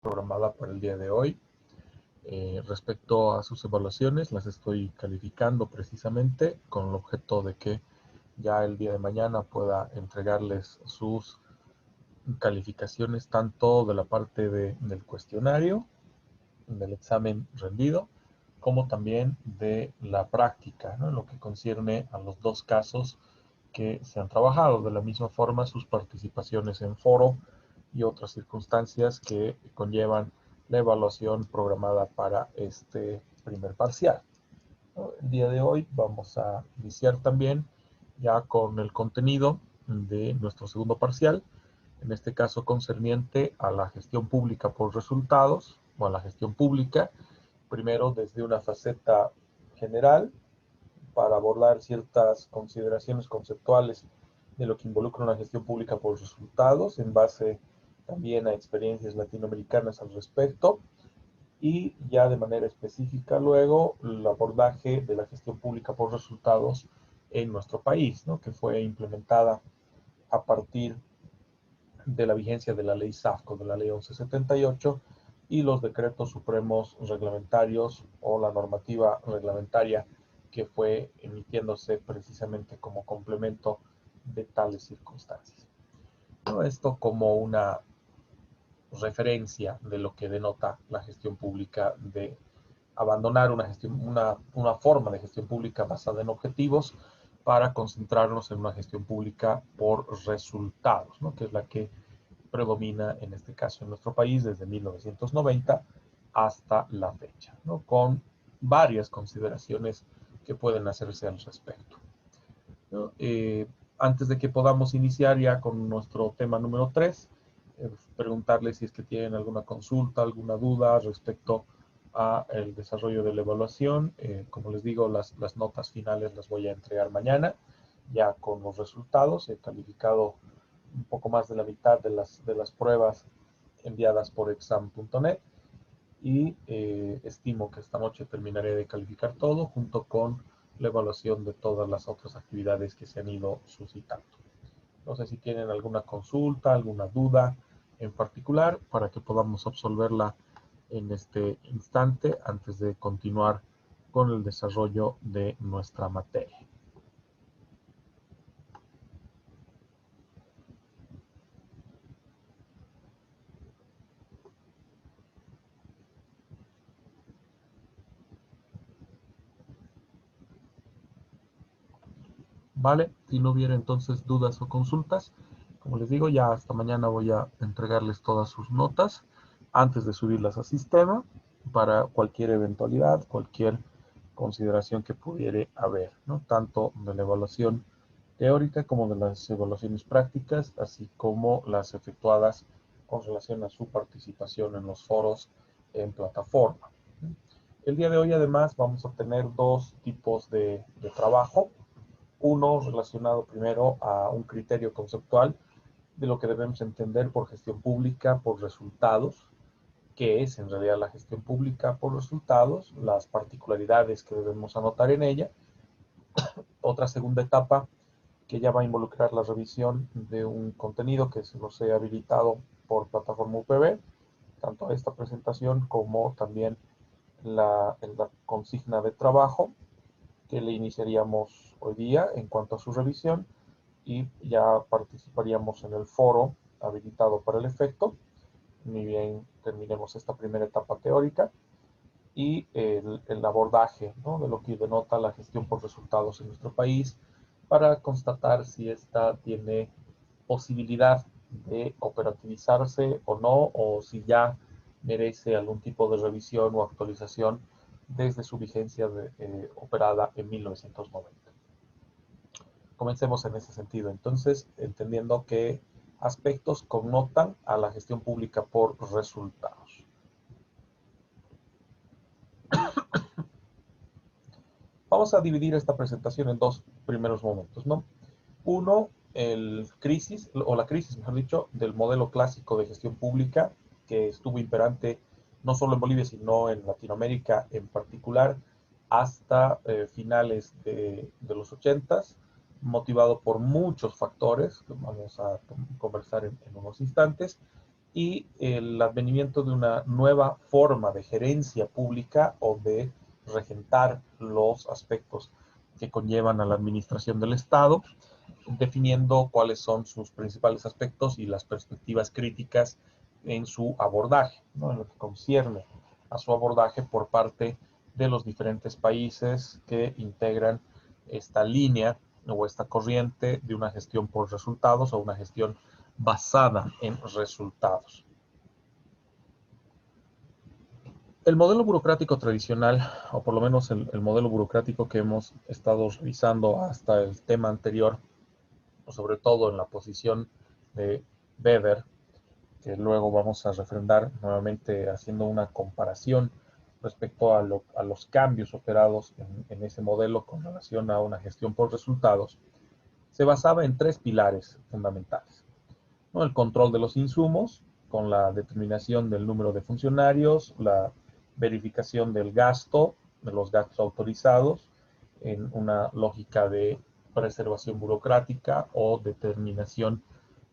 programada para el día de hoy. Respecto a sus evaluaciones, las estoy calificando precisamente con el objeto de que ya el día de mañana pueda entregarles sus calificaciones tanto de la parte del cuestionario, del examen rendido, como también de la práctica, ¿no? En lo que concierne a los dos casos que se han trabajado. De la misma forma, sus participaciones en foro y otras circunstancias que conllevan la evaluación programada para este primer parcial, ¿no? El día de hoy vamos a iniciar también ya con el contenido de nuestro segundo parcial, en este caso concerniente a la gestión pública por resultados o a la gestión pública, primero desde una faceta general para abordar ciertas consideraciones conceptuales de lo que involucra una gestión pública por resultados en base también a experiencias latinoamericanas al respecto, y ya de manera específica luego el abordaje de la gestión pública por resultados en nuestro país, ¿no? Que fue implementada a partir de la vigencia de la ley SAFCO, de la ley 1178, y los decretos supremos reglamentarios o la normativa reglamentaria que fue emitiéndose precisamente como complemento de tales circunstancias, ¿no? Esto como una referencia de lo que denota la gestión pública, de abandonar una forma de gestión pública basada en objetivos para concentrarnos en una gestión pública por resultados, ¿no? Que es la que predomina en este caso en nuestro país desde 1990 hasta la fecha, ¿no? Con varias consideraciones que pueden hacerse al respecto, ¿no? Antes de que podamos iniciar ya con nuestro tema número 3, preguntarles si es que tienen alguna consulta, alguna duda respecto a el desarrollo de la evaluación. Como les digo, las notas finales las voy a entregar mañana, ya con los resultados. He calificado un poco más de la mitad de las pruebas enviadas por exam.net y estimo que esta noche terminaré de calificar todo junto con la evaluación de todas las otras actividades que se han ido suscitando. No sé si tienen alguna consulta, alguna duda en particular para que podamos absolverla en este instante antes de continuar con el desarrollo de nuestra materia. Vale, si no hubiera entonces dudas o consultas, como les digo, ya hasta mañana voy a entregarles todas sus notas antes de subirlas al sistema para cualquier eventualidad, cualquier consideración que pudiera haber, ¿no? Tanto de la evaluación teórica como de las evaluaciones prácticas, así como las efectuadas con relación a su participación en los foros en plataforma. El día de hoy además vamos a tener dos tipos de trabajo. Uno relacionado primero a un criterio conceptual de lo que debemos entender por gestión pública por resultados, qué es en realidad la gestión pública por resultados, las particularidades que debemos anotar en ella. Otra segunda etapa que ya va a involucrar la revisión de un contenido que se los he habilitado por plataforma UPB, tanto esta presentación como también la consigna de trabajo que le iniciaríamos hoy día en cuanto a su revisión, y ya participaríamos en el foro habilitado para el efecto, ni bien terminemos esta primera etapa teórica, y el abordaje, ¿no?, de lo que denota la gestión por resultados en nuestro país, para constatar si esta tiene posibilidad de operativizarse o no, o si ya merece algún tipo de revisión o actualización desde su vigencia operada en 1990. Comencemos en ese sentido, entonces, entendiendo qué aspectos connotan a la gestión pública por resultados. Vamos a dividir esta presentación en dos primeros momentos, ¿no? Uno, el crisis, o la crisis, mejor dicho, del modelo clásico de gestión pública que estuvo imperante no solo en Bolivia, sino en Latinoamérica en particular, hasta finales de los 80s, motivado por muchos factores que vamos a conversar en unos instantes, y el advenimiento de una nueva forma de gerencia pública o de regentar los aspectos que conllevan a la administración del Estado, definiendo cuáles son sus principales aspectos y las perspectivas críticas en su abordaje, ¿no? En lo que concierne a su abordaje por parte de los diferentes países que integran esta línea o esta corriente de una gestión por resultados o una gestión basada en resultados. El modelo burocrático tradicional, o por lo menos el modelo burocrático que hemos estado revisando hasta el tema anterior, sobre todo en la posición de Weber, que luego vamos a refrendar nuevamente haciendo una comparación respecto a los cambios operados en ese modelo con relación a una gestión por resultados, se basaba en tres pilares fundamentales, ¿no? El control de los insumos, con la determinación del número de funcionarios, la verificación del gasto, de los gastos autorizados, en una lógica de preservación burocrática o determinación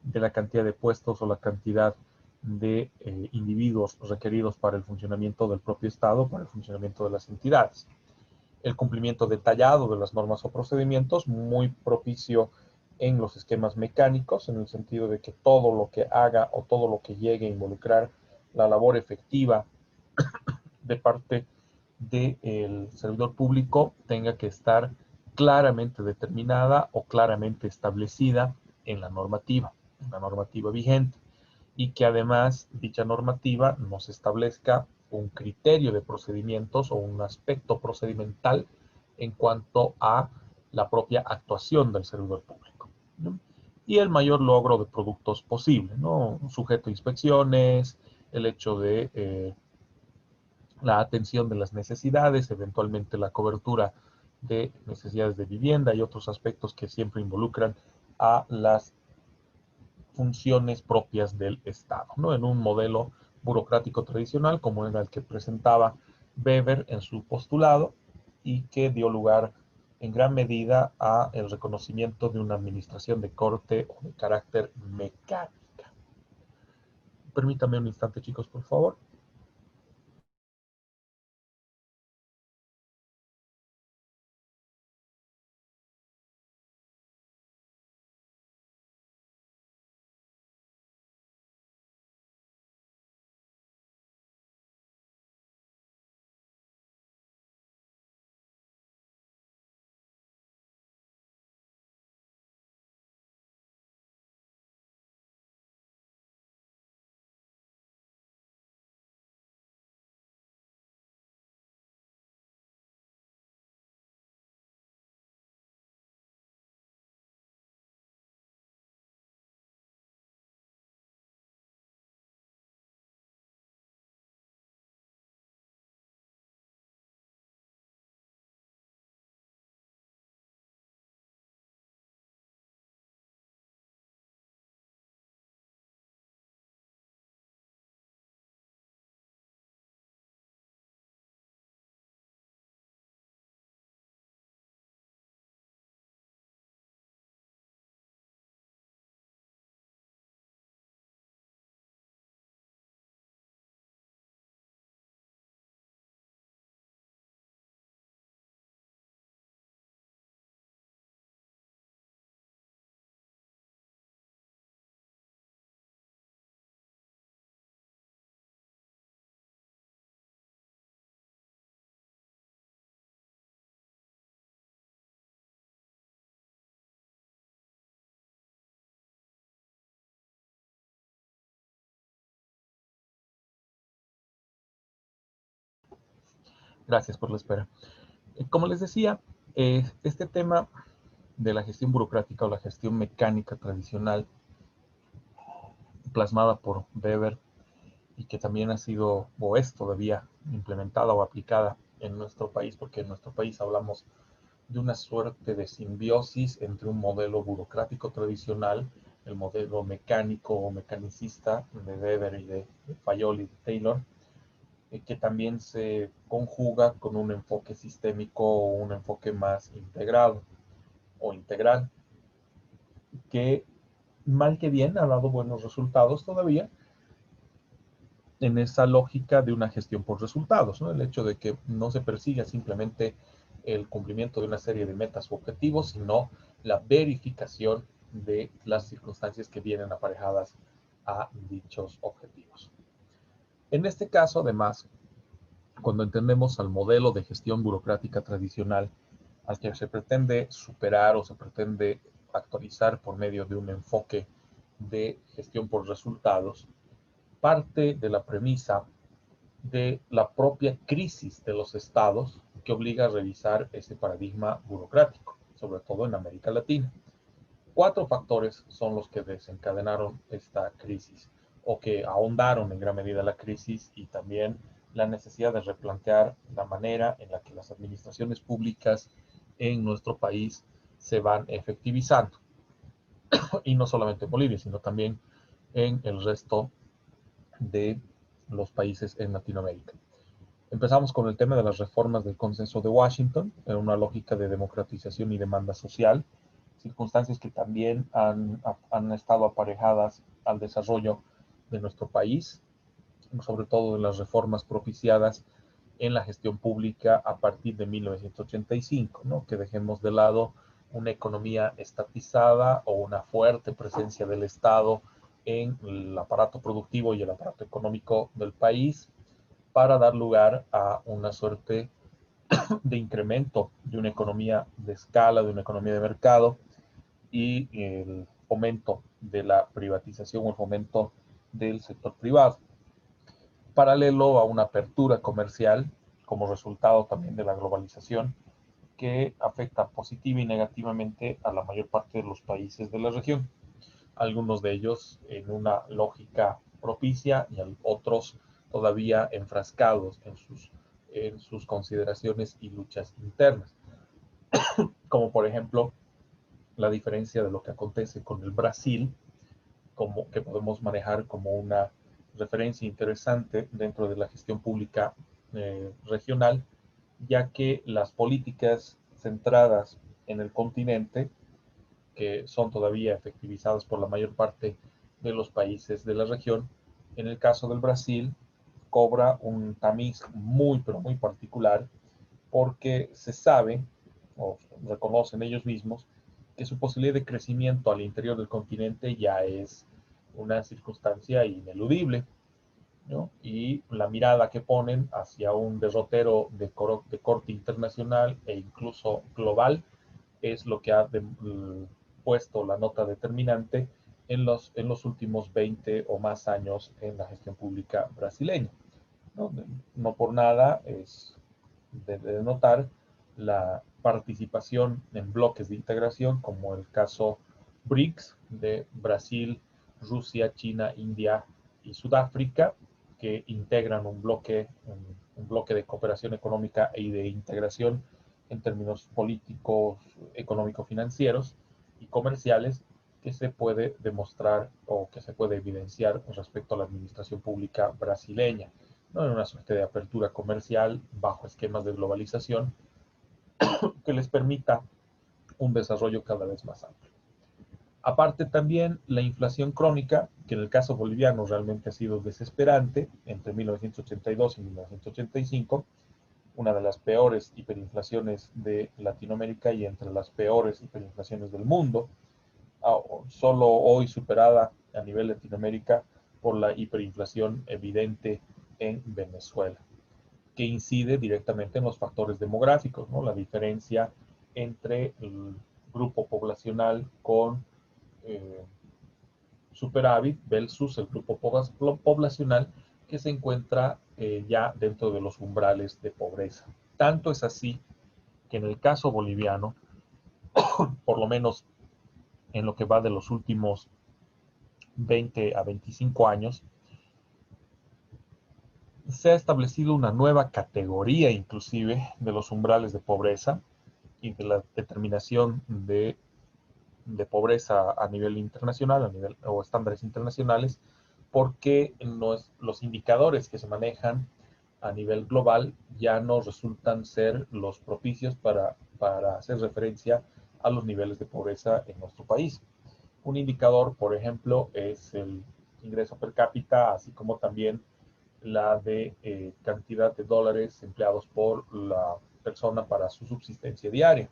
de la cantidad de puestos o la cantidad de individuos requeridos para el funcionamiento del propio Estado, para el funcionamiento de las entidades. El cumplimiento detallado de las normas o procedimientos, muy propicio en los esquemas mecánicos, en el sentido de que todo lo que haga o todo lo que llegue a involucrar la labor efectiva de parte del servidor público tenga que estar claramente determinada o claramente establecida en la normativa vigente, y que además dicha normativa nos establezca un criterio de procedimientos o un aspecto procedimental en cuanto a la propia actuación del servidor público, ¿no? Y el mayor logro de productos posible, ¿no? Sujeto a inspecciones, el hecho de la atención de las necesidades, eventualmente la cobertura de necesidades de vivienda y otros aspectos que siempre involucran a las funciones propias del Estado, ¿no? En un modelo burocrático tradicional como era el que presentaba Weber en su postulado y que dio lugar en gran medida a el reconocimiento de una administración de corte o de carácter mecánica. Permítame un instante, chicos, por favor. Gracias por la espera. Como les decía, este tema de la gestión burocrática o la gestión mecánica tradicional plasmada por Weber y que también ha sido o es todavía implementada o aplicada en nuestro país, porque en nuestro país hablamos de una suerte de simbiosis entre un modelo burocrático tradicional, el modelo mecánico o mecanicista de Weber y de Fayol y de Taylor, que también se conjuga con un enfoque sistémico o un enfoque más integrado o integral, que mal que bien ha dado buenos resultados todavía, en esa lógica de una gestión por resultados, ¿no? El hecho de que no se persiga simplemente el cumplimiento de una serie de metas u objetivos, sino la verificación de las circunstancias que vienen aparejadas a dichos objetivos. En este caso, además, cuando entendemos al modelo de gestión burocrática tradicional al que se pretende superar o se pretende actualizar por medio de un enfoque de gestión por resultados, parte de la premisa de la propia crisis de los estados que obliga a revisar ese paradigma burocrático, sobre todo en América Latina. 4 factores son los que desencadenaron esta crisis o que ahondaron en gran medida la crisis y también la necesidad de replantear la manera en la que las administraciones públicas en nuestro país se van efectivizando. Y no solamente en Bolivia, sino también en el resto de los países en Latinoamérica. Empezamos con el tema de las reformas del Consenso de Washington, en una lógica de democratización y demanda social, circunstancias que también han estado aparejadas al desarrollo de nuestro país, sobre todo en las reformas propiciadas en la gestión pública a partir de 1985, ¿no? Que dejemos de lado una economía estatizada o una fuerte presencia del Estado en el aparato productivo y el aparato económico del país para dar lugar a una suerte de incremento de una economía de escala, de una economía de mercado y el fomento de la privatización o el fomento del sector privado, paralelo a una apertura comercial como resultado también de la globalización que afecta positiva y negativamente a la mayor parte de los países de la región, algunos de ellos en una lógica propicia y otros todavía enfrascados en sus consideraciones y luchas internas, como por ejemplo la diferencia de lo que acontece con el Brasil, como que podemos manejar como una referencia interesante dentro de la gestión pública regional, ya que las políticas centradas en el continente, que son todavía efectivizadas por la mayor parte de los países de la región, en el caso del Brasil, cobra un tamiz muy, pero muy particular, porque se sabe, o reconocen ellos mismos, que su posibilidad de crecimiento al interior del continente ya es una circunstancia ineludible, ¿no? Y la mirada que ponen hacia un derrotero de corte internacional e incluso global es lo que ha puesto la nota determinante en los últimos 20 o más años en la gestión pública brasileña. No, no por nada es de notar la participación en bloques de integración, como el caso BRICS de Brasil, Rusia, China, India y Sudáfrica, que integran un bloque de cooperación económica y de integración en términos políticos, económico-financieros y comerciales, que se puede demostrar o que se puede evidenciar respecto a la administración pública brasileña, ¿no? En una suerte de apertura comercial bajo esquemas de globalización que les permita un desarrollo cada vez más amplio. Aparte también la inflación crónica, que en el caso boliviano realmente ha sido desesperante entre 1982 y 1985, una de las peores hiperinflaciones de Latinoamérica y entre las peores hiperinflaciones del mundo, solo hoy superada a nivel Latinoamérica por la hiperinflación evidente en Venezuela, que incide directamente en los factores demográficos, ¿no? La diferencia entre el grupo poblacional con eh, superávit versus el grupo poblacional que se encuentra ya dentro de los umbrales de pobreza. Tanto es así que en el caso boliviano, por lo menos en lo que va de los últimos 20 a 25 años, se ha establecido una nueva categoría inclusive de los umbrales de pobreza y de la determinación de pobreza a nivel internacional, o estándares internacionales, porque los indicadores que se manejan a nivel global ya no resultan ser los propicios para hacer referencia a los niveles de pobreza en nuestro país. Un indicador, por ejemplo, es el ingreso per cápita, así como también la de cantidad de dólares empleados por la persona para su subsistencia diaria,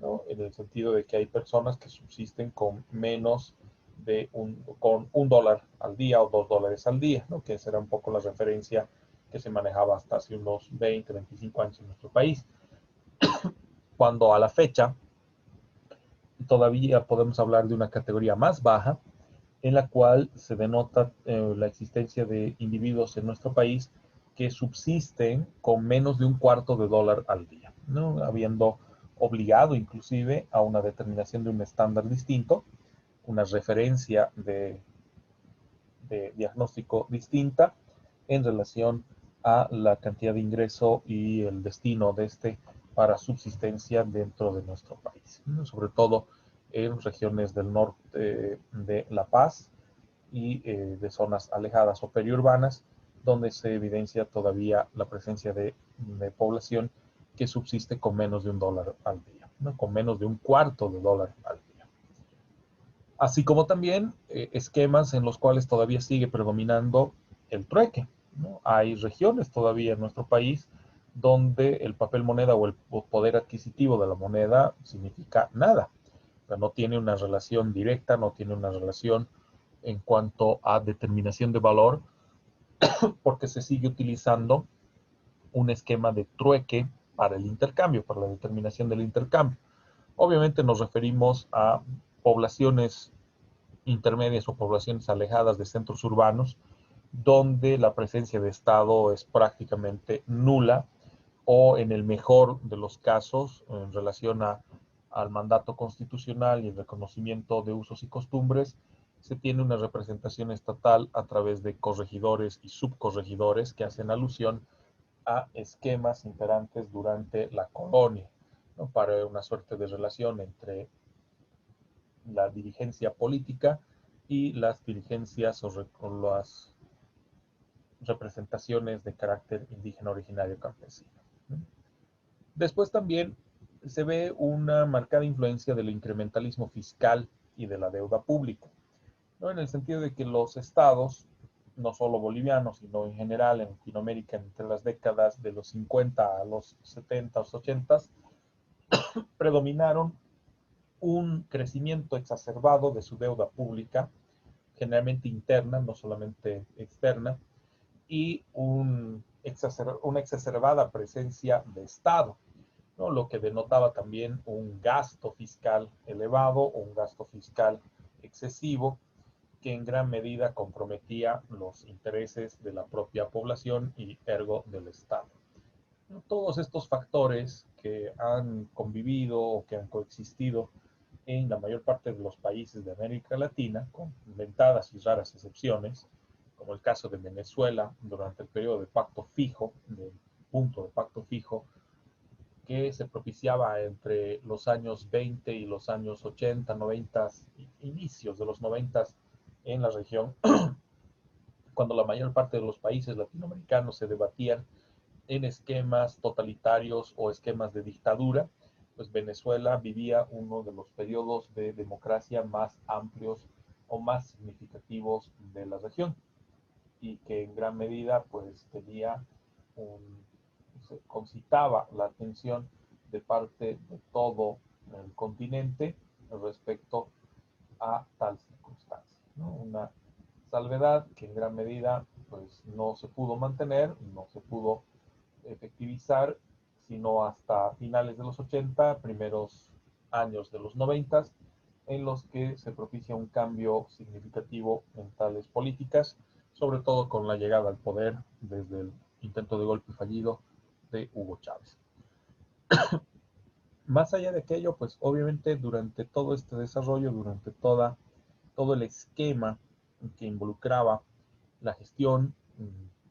¿no? En el sentido de que hay personas que subsisten con menos de con $1 al día o $2 al día, ¿no? Que esa era un poco la referencia que se manejaba hasta hace unos 20, 25 años en nuestro país. Cuando a la fecha todavía podemos hablar de una categoría más baja, en la cual se denota la existencia de individuos en nuestro país que subsisten con menos de $0,25 al día, ¿no? Habiendo obligado inclusive a una determinación de un estándar distinto, una referencia de diagnóstico distinta en relación a la cantidad de ingreso y el destino de este para subsistencia dentro de nuestro país, ¿no? Sobre todo en regiones del norte de La Paz y de zonas alejadas o periurbanas, donde se evidencia todavía la presencia de población que subsiste con menos de $1 al día, ¿no? Con menos de $0,25 al día. Así como también esquemas en los cuales todavía sigue predominando el trueque, ¿no? Hay regiones todavía en nuestro país donde el papel moneda o el poder adquisitivo de la moneda significa nada. O sea, no tiene una relación directa, no tiene una relación en cuanto a determinación de valor, porque se sigue utilizando un esquema de trueque para el intercambio, para la determinación del intercambio. Obviamente nos referimos a poblaciones intermedias o poblaciones alejadas de centros urbanos, donde la presencia de Estado es prácticamente nula, o en el mejor de los casos, en relación al mandato constitucional y el reconocimiento de usos y costumbres, se tiene una representación estatal a través de corregidores y subcorregidores que hacen alusión a esquemas imperantes durante la colonia, ¿no? Para una suerte de relación entre la dirigencia política y las dirigencias o las representaciones de carácter indígena originario campesino. Después también se ve una marcada influencia del incrementalismo fiscal y de la deuda pública, ¿no? En el sentido de que los estados, no solo bolivianos, sino en general en Latinoamérica entre las décadas de los 50 a los 70 o 80, predominaron un crecimiento exacerbado de su deuda pública, generalmente interna, no solamente externa, y una exacerbada presencia de Estado, ¿no? Lo que denotaba también un gasto fiscal elevado o un gasto fiscal excesivo que en gran medida comprometía los intereses de la propia población y ergo del Estado. Todos estos factores que han convivido o que han coexistido en la mayor parte de los países de América Latina, con inventadas y raras excepciones, como el caso de Venezuela durante el periodo de pacto fijo, del punto de pacto fijo, que se propiciaba entre los años 20 y los años 80, 90, inicios de los 90 en la región, cuando la mayor parte de los países latinoamericanos se debatían en esquemas totalitarios o esquemas de dictadura, pues Venezuela vivía uno de los periodos de democracia más amplios o más significativos de la región y que en gran medida pues tenía concitaba la atención de parte de todo el continente respecto a tal circunstancia, ¿no? Una salvedad que en gran medida pues no se pudo mantener, no se pudo efectivizar, sino hasta finales de los 80, primeros años de los 90, en los que se propicia un cambio significativo en tales políticas, sobre todo con la llegada al poder desde el intento de golpe fallido de Hugo Chávez. Más allá de aquello, pues obviamente durante todo este desarrollo, durante todo el esquema que involucraba la gestión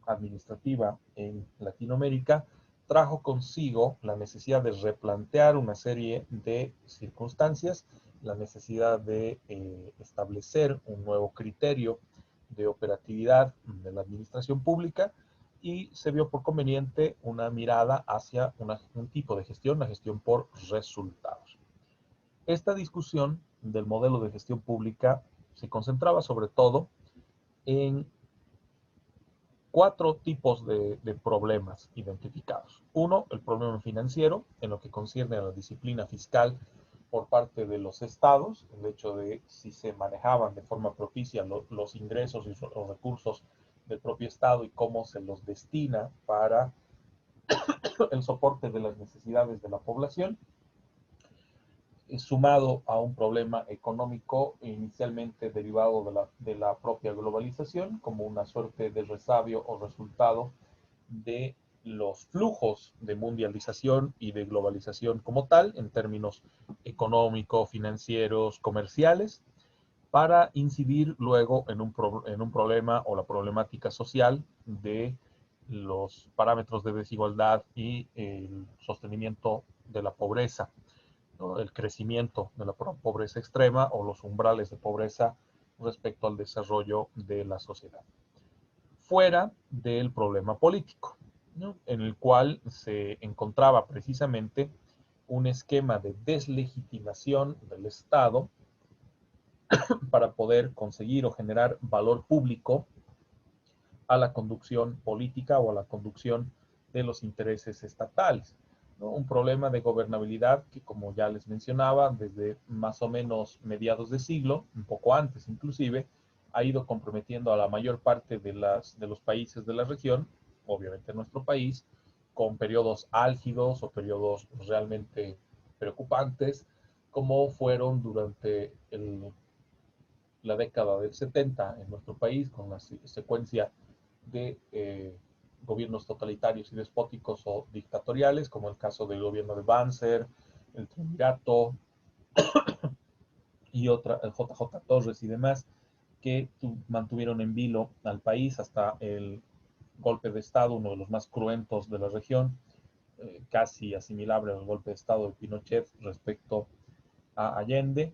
administrativa en Latinoamérica, trajo consigo la necesidad de replantear una serie de circunstancias, la necesidad de establecer un nuevo criterio de operatividad de la administración pública y se vio por conveniente una mirada hacia un tipo de gestión, la gestión por resultados. Esta discusión del modelo de gestión pública se concentraba sobre todo en cuatro tipos de problemas identificados. Uno, el problema financiero, en lo que concierne a la disciplina fiscal por parte de los estados, el hecho de si se manejaban de forma propicia los ingresos y los recursos del propio estado y cómo se los destina para el soporte de las necesidades de la población, sumado a un problema económico inicialmente derivado de la propia globalización, como una suerte de resabio o resultado de los flujos de mundialización y de globalización como tal, en términos económicos, financieros, comerciales, para incidir luego en un problema o la problemática social de los parámetros de desigualdad y el sostenimiento de la pobreza, ¿no? El crecimiento de la pobreza extrema o los umbrales de pobreza respecto al desarrollo de la sociedad. Fuera del problema político, ¿no? En el cual se encontraba precisamente un esquema de deslegitimación del Estado para poder conseguir o generar valor público a la conducción política o a la conducción de los intereses estatales, ¿no? Un problema de gobernabilidad que, como ya les mencionaba, desde más o menos mediados de siglo, un poco antes inclusive, ha ido comprometiendo a la mayor parte de los países de la región, obviamente nuestro país, con periodos álgidos o periodos realmente preocupantes, como fueron durante la década del 70 en nuestro país, con la secuencia de gobiernos totalitarios y despóticos o dictatoriales, como el caso del gobierno de Banzer, el Triunvirato y el JJ Torres y demás, que mantuvieron en vilo al país hasta el golpe de Estado, uno de los más cruentos de la región, casi asimilable al golpe de Estado de Pinochet respecto a Allende,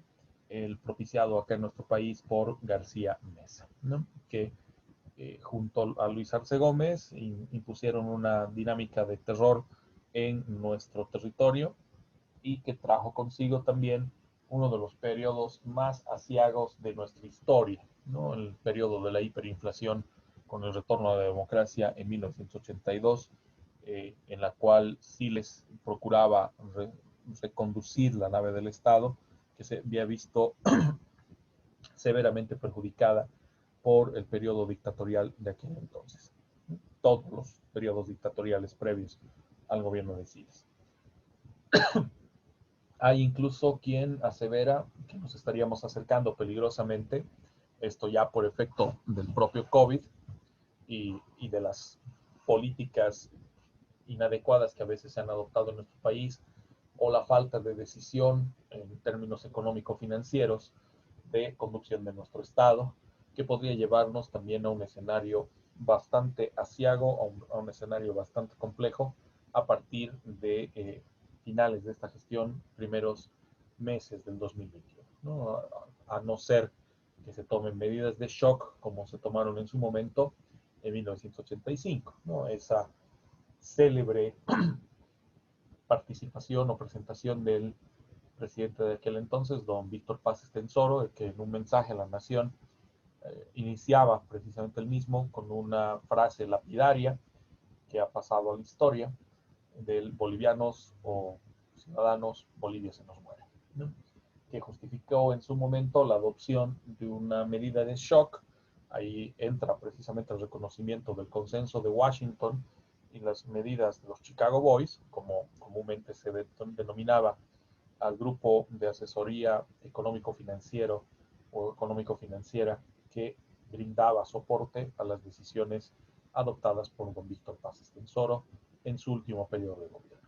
el propiciado acá en nuestro país por García Meza, ¿no? Que junto a Luis Arce Gómez impusieron una dinámica de terror en nuestro territorio y que trajo consigo también uno de los periodos más aciagos de nuestra historia, ¿no? El periodo de la hiperinflación con el retorno a la democracia en 1982, en la cual sí les procuraba reconducir la nave del Estado, que se había visto severamente perjudicada por el periodo dictatorial de aquel entonces. Todos los periodos dictatoriales previos al gobierno de Siles. Hay incluso quien asevera que nos estaríamos acercando peligrosamente, esto ya por efecto del propio COVID y de las políticas inadecuadas que a veces se han adoptado en nuestro país, o la falta de decisión en términos económico-financieros de conducción de nuestro Estado, que podría llevarnos también a un escenario bastante aciago, a un escenario bastante complejo a partir de finales de esta gestión, primeros meses del 2021, ¿no? A no ser que se tomen medidas de shock como se tomaron en su momento en 1985, ¿no? Esa célebre participación o presentación del presidente de aquel entonces, don Víctor Paz Estensoro, que en un mensaje a la nación iniciaba precisamente el mismo con una frase lapidaria que ha pasado a la historia del bolivianos o ciudadanos, Bolivia se nos muere, ¿no? Que justificó en su momento la adopción de una medida de shock. Ahí entra precisamente el reconocimiento del consenso de Washington y las medidas de los Chicago Boys, como comúnmente se denominaba al grupo de asesoría económico-financiero o económico-financiera que brindaba soporte a las decisiones adoptadas por don Víctor Paz Estensoro en su último periodo de gobierno.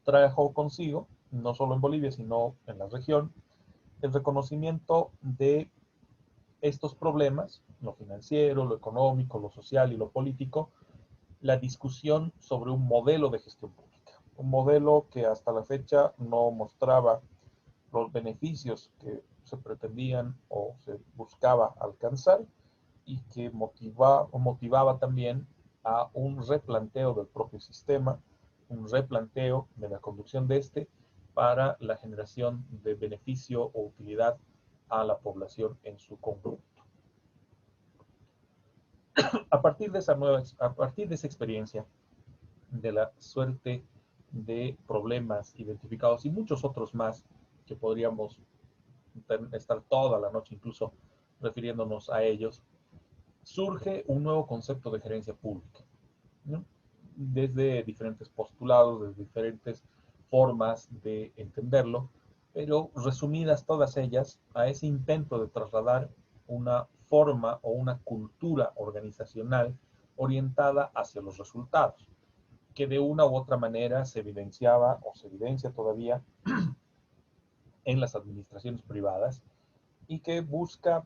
Trajo consigo, no solo en Bolivia, sino en la región, el reconocimiento de estos problemas, lo financiero, lo económico, lo social y lo político, la discusión sobre un modelo de gestión pública, un modelo que hasta la fecha no mostraba los beneficios que se pretendían o se buscaba alcanzar y que motivaba también a un replanteo del propio sistema, un replanteo de la conducción de este para la generación de beneficio o utilidad a la población en su conjunto. A partir de a partir de esa experiencia, de la suerte de problemas identificados y muchos otros más que podríamos estar toda la noche incluso refiriéndonos a ellos, surge un nuevo concepto de gerencia pública, ¿no? Desde diferentes postulados, desde diferentes formas de entenderlo, pero resumidas todas ellas a ese intento de trasladar una forma o una cultura organizacional orientada hacia los resultados, que de una u otra manera se evidenciaba o se evidencia todavía en las administraciones privadas y que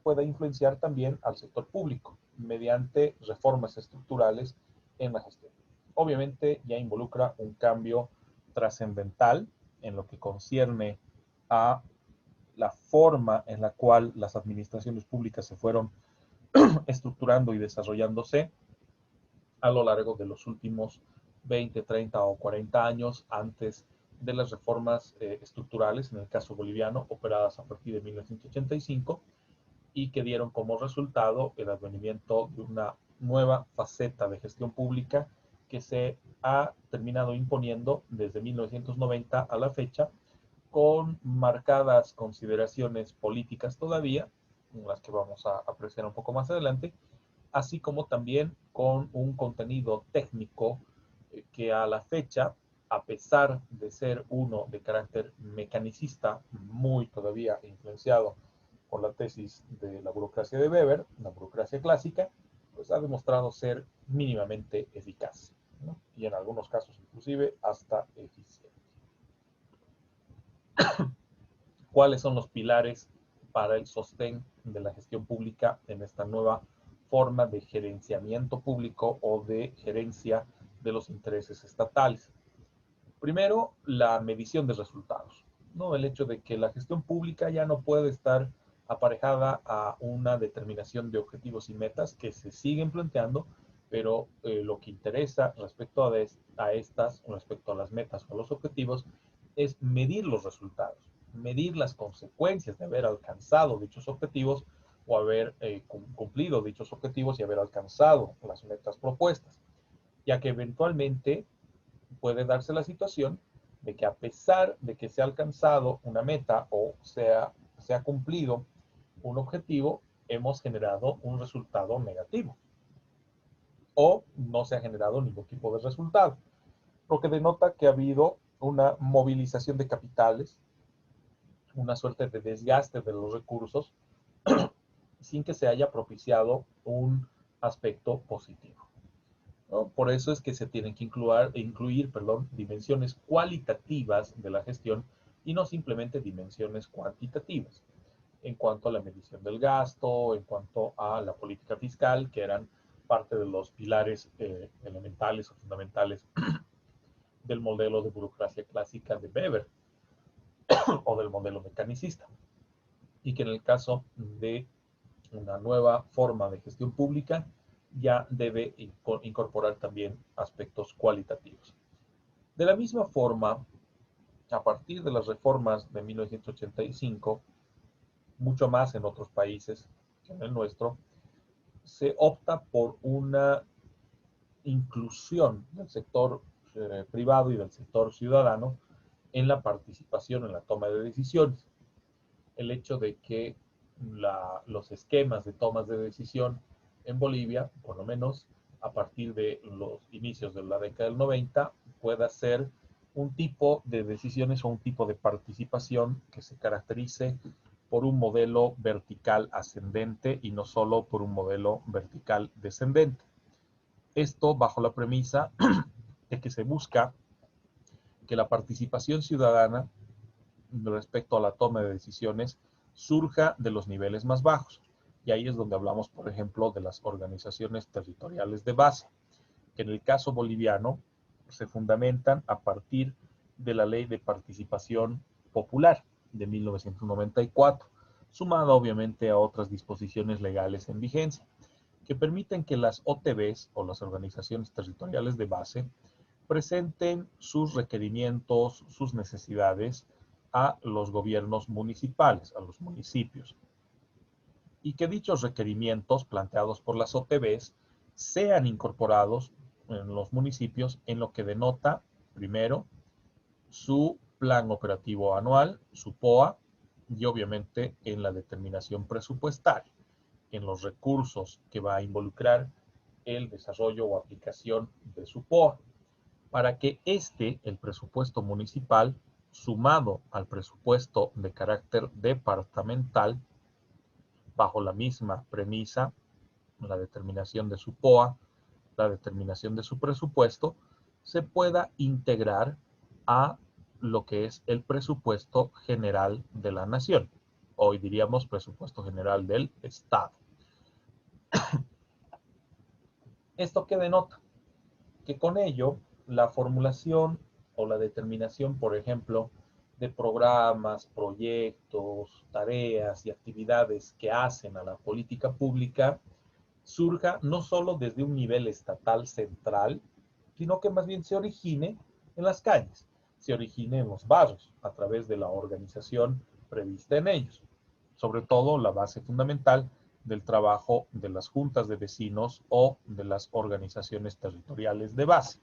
pueda influenciar también al sector público mediante reformas estructurales en la gestión. Obviamente ya involucra un cambio trascendental en lo que concierne a la forma en la cual las administraciones públicas se fueron estructurando y desarrollándose a lo largo de los últimos 20, 30 o 40 años antes de las reformas estructurales, en el caso boliviano, operadas a partir de 1985, y que dieron como resultado el advenimiento de una nueva faceta de gestión pública que se ha terminado imponiendo desde 1990 a la fecha, con marcadas consideraciones políticas todavía, en las que vamos a apreciar un poco más adelante, así como también con un contenido técnico que a la fecha, a pesar de ser uno de carácter mecanicista, muy todavía influenciado por la tesis de la burocracia de Weber, la burocracia clásica, pues ha demostrado ser mínimamente eficaz, ¿no? Y en algunos casos inclusive hasta eficiente. ¿Cuáles son los pilares para el sostén de la gestión pública en esta nueva forma de gerenciamiento público o de gerencia de los intereses estatales? Primero, la medición de resultados, ¿no? El hecho de que la gestión pública ya no puede estar aparejada a una determinación de objetivos y metas que se siguen planteando, pero lo que interesa respecto a estas, respecto a las metas o los objetivos, es medir los resultados, medir las consecuencias de haber alcanzado dichos objetivos o haber cumplido dichos objetivos y haber alcanzado las metas propuestas, ya que eventualmente puede darse la situación de que a pesar de que se ha alcanzado una meta o se ha cumplido un objetivo, hemos generado un resultado negativo o no se ha generado ningún tipo de resultado, lo que denota que ha habido una movilización de capitales, una suerte de desgaste de los recursos sin que se haya propiciado un aspecto positivo, ¿no? Por eso es que se tienen que incluir dimensiones cualitativas de la gestión y no simplemente dimensiones cuantitativas en cuanto a la medición del gasto, en cuanto a la política fiscal, que eran parte de los pilares elementales o fundamentales del modelo de burocracia clásica de Weber o del modelo mecanicista, y que en el caso de una nueva forma de gestión pública ya debe incorporar también aspectos cualitativos. De la misma forma, a partir de las reformas de 1985, mucho más en otros países que en el nuestro, se opta por una inclusión del sector privado y del sector ciudadano en la participación en la toma de decisiones. El hecho de que los esquemas de tomas de decisión en Bolivia, por lo menos a partir de los inicios de la década del 90, pueda ser un tipo de decisiones o un tipo de participación que se caracterice por un modelo vertical ascendente y no solo por un modelo vertical descendente. Esto bajo la premisa de que se busca que la participación ciudadana respecto a la toma de decisiones surja de los niveles más bajos. Y ahí es donde hablamos, por ejemplo, de las organizaciones territoriales de base, que en el caso boliviano se fundamentan a partir de la Ley de Participación Popular de 1994, sumada obviamente a otras disposiciones legales en vigencia, que permiten que las OTBs o las organizaciones territoriales de base presenten sus requerimientos, sus necesidades a los gobiernos municipales, a los municipios, y que dichos requerimientos planteados por las OTBs sean incorporados en los municipios en lo que denota, primero, su plan operativo anual, su POA, y obviamente en la determinación presupuestaria, en los recursos que va a involucrar el desarrollo o aplicación de su POA, para que el presupuesto municipal, sumado al presupuesto de carácter departamental, bajo la misma premisa, la determinación de su POA, la determinación de su presupuesto, se pueda integrar a lo que es el presupuesto general de la nación. Hoy diríamos presupuesto general del Estado. ¿Esto qué denota? Que con ello la formulación o la determinación, por ejemplo, de programas, proyectos, tareas y actividades que hacen a la política pública surja no solo desde un nivel estatal central, sino que más bien se origine en las calles, se origine en los barrios, a través de la organización prevista en ellos. Sobre todo la base fundamental del trabajo de las juntas de vecinos o de las organizaciones territoriales de base,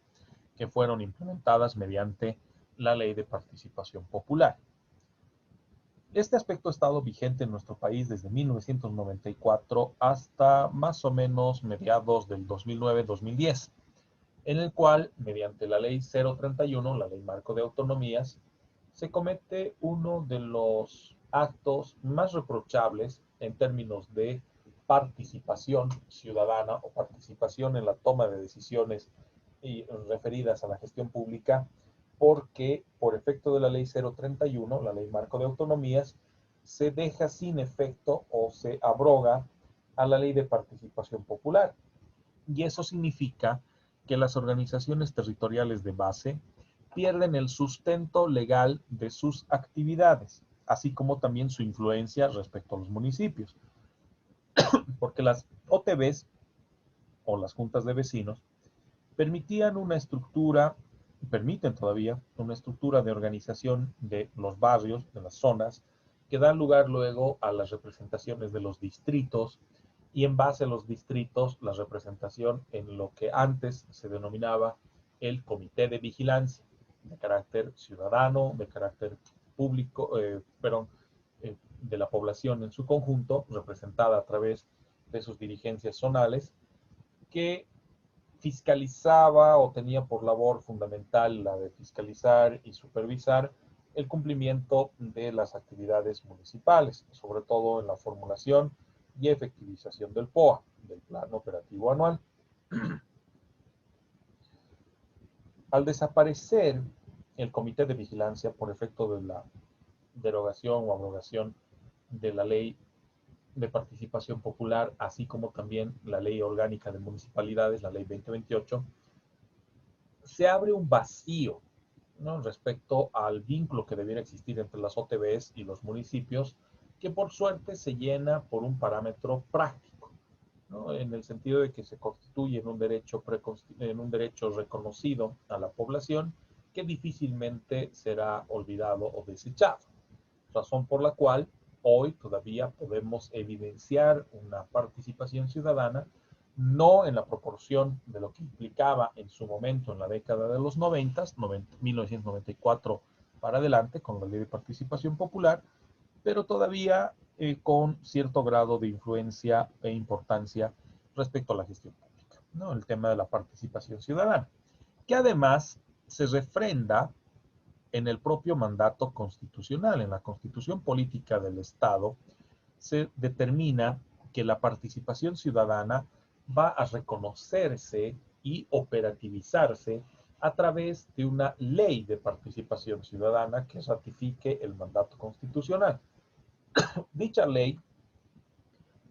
que fueron implementadas mediante la Ley de Participación Popular. Este aspecto ha estado vigente en nuestro país desde 1994 hasta más o menos mediados del 2009-2010, en el cual, mediante la Ley 031, la Ley Marco de Autonomías, se comete uno de los actos más reprochables en términos de participación ciudadana o participación en la toma de decisiones y referidas a la gestión pública, porque por efecto de la Ley 031, la Ley Marco de Autonomías, se deja sin efecto o se abroga a la Ley de Participación Popular. Y eso significa que las organizaciones territoriales de base pierden el sustento legal de sus actividades, así como también su influencia respecto a los municipios, porque las OTBs o las juntas de vecinos permitían una estructura, permiten todavía una estructura de organización de los barrios, de las zonas, que dan lugar luego a las representaciones de los distritos y en base a los distritos la representación en lo que antes se denominaba el comité de vigilancia, de carácter ciudadano, de carácter público, de la población en su conjunto, representada a través de sus dirigencias zonales, que fiscalizaba o tenía por labor fundamental la de fiscalizar y supervisar el cumplimiento de las actividades municipales, sobre todo en la formulación y efectivización del POA, del Plan Operativo Anual. Al desaparecer el Comité de Vigilancia por efecto de la derogación o abrogación de la Ley de Participación Popular, así como también la Ley Orgánica de Municipalidades, la Ley 2028, se abre un vacío, ¿no?, respecto al vínculo que debiera existir entre las OTBs y los municipios, que por suerte se llena por un parámetro práctico, ¿no?, en el sentido de que se constituye en un derecho reconocido a la población que difícilmente será olvidado o desechado, razón por la cual hoy todavía podemos evidenciar una participación ciudadana, no en la proporción de lo que implicaba en su momento en la década de los 90, 1994 para adelante, con la Ley de Participación Popular, pero todavía con cierto grado de influencia e importancia respecto a la gestión pública, ¿no? El tema de la participación ciudadana, que además se refrenda en el propio mandato constitucional. En la Constitución Política del Estado se determina que la participación ciudadana va a reconocerse y operativizarse a través de una ley de participación ciudadana que ratifique el mandato constitucional. Dicha ley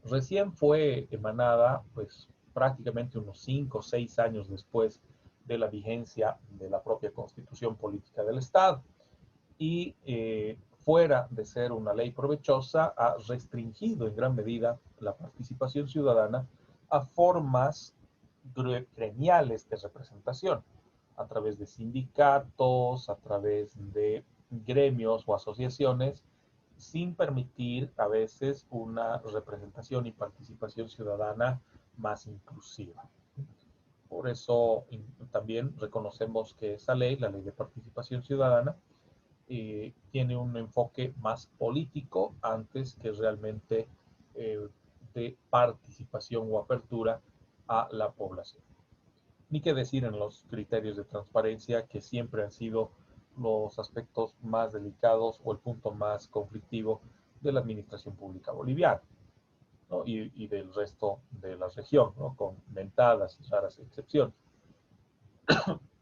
recién fue emanada, pues prácticamente unos 5 o 6 años después de la vigencia de la propia Constitución Política del Estado. Y fuera de ser una ley provechosa, ha restringido en gran medida la participación ciudadana a formas gremiales de representación, a través de sindicatos, a través de gremios o asociaciones, sin permitir a veces una representación y participación ciudadana más inclusiva. Por eso también reconocemos que esa ley, la Ley de Participación Ciudadana, tiene un enfoque más político antes que realmente de participación o apertura a la población. Ni qué decir en los criterios de transparencia, que siempre han sido los aspectos más delicados o el punto más conflictivo de la administración pública boliviana, ¿no? Y del resto de la región, ¿no? Con mentadas y raras excepciones.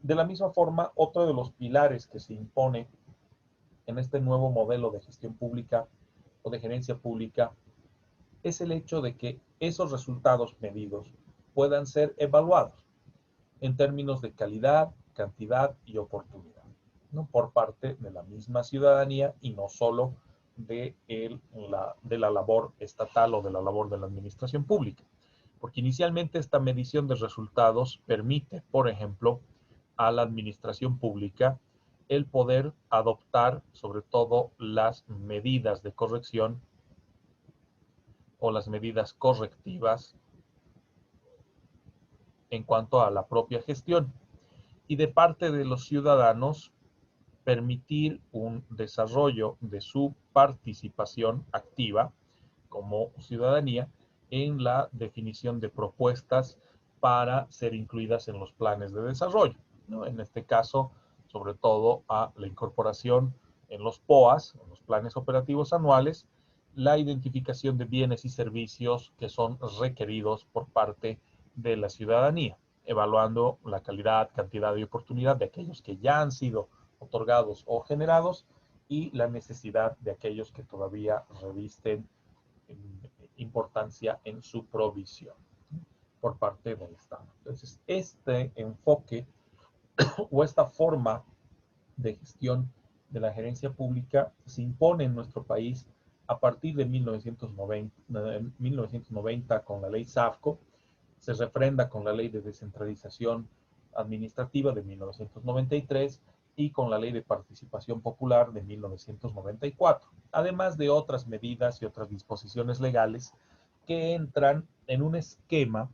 De la misma forma, otro de los pilares que se impone en este nuevo modelo de gestión pública o de gerencia pública es el hecho de que esos resultados medidos puedan ser evaluados en términos de calidad, cantidad y oportunidad, ¿no? Por parte de la misma ciudadanía y no solo de la labor estatal o de la labor de la administración pública. Porque inicialmente esta medición de resultados permite, por ejemplo, a la administración pública el poder adoptar sobre todo las medidas de corrección o las medidas correctivas en cuanto a la propia gestión, y de parte de los ciudadanos permitir un desarrollo de su participación activa como ciudadanía en la definición de propuestas para ser incluidas en los planes de desarrollo, ¿no? En este caso, sobre todo a la incorporación en los POAs, en los planes operativos anuales, la identificación de bienes y servicios que son requeridos por parte de la ciudadanía, evaluando la calidad, cantidad y oportunidad de aquellos que ya han sido otorgados o generados y la necesidad de aquellos que todavía revisten importancia en su provisión por parte del Estado. Entonces, este enfoque o esta forma de gestión de la gerencia pública se impone en nuestro país a partir de 1990 con la ley SAFCO, se refrenda con la ley de descentralización administrativa de 1993 y con la ley de participación popular de 1994, además de otras medidas y otras disposiciones legales que entran en un esquema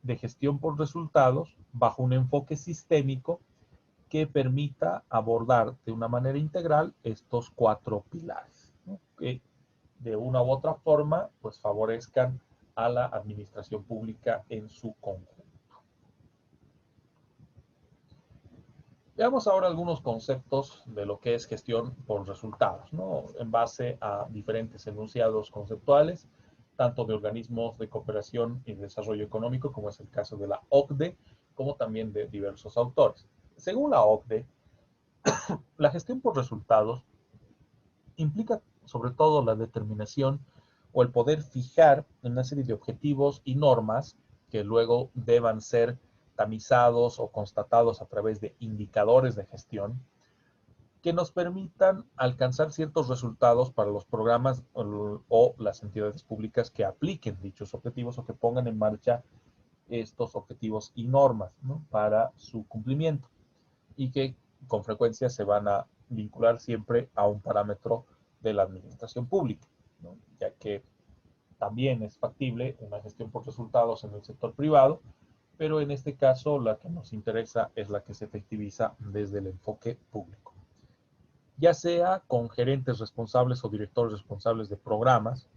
de gestión por resultados bajo un enfoque sistémico que permita abordar de una manera integral estos cuatro pilares, ¿no? Que de una u otra forma pues favorezcan a la administración pública en su conjunto. Veamos ahora algunos conceptos de lo que es gestión por resultados, ¿no? En base a diferentes enunciados conceptuales, tanto de organismos de cooperación y desarrollo económico, como es el caso de la OCDE, como también de diversos autores. Según la OCDE, la gestión por resultados implica sobre todo la determinación o el poder fijar una serie de objetivos y normas que luego deban ser tamizados o constatados a través de indicadores de gestión que nos permitan alcanzar ciertos resultados para los programas o las entidades públicas que apliquen dichos objetivos o que pongan en marcha estos objetivos y normas, ¿no? Para su cumplimiento y que con frecuencia se van a vincular siempre a un parámetro de la administración pública, ¿no? Ya que también es factible una gestión por resultados en el sector privado, pero en este caso la que nos interesa es la que se efectiviza desde el enfoque público, ya sea con gerentes responsables o directores responsables de programas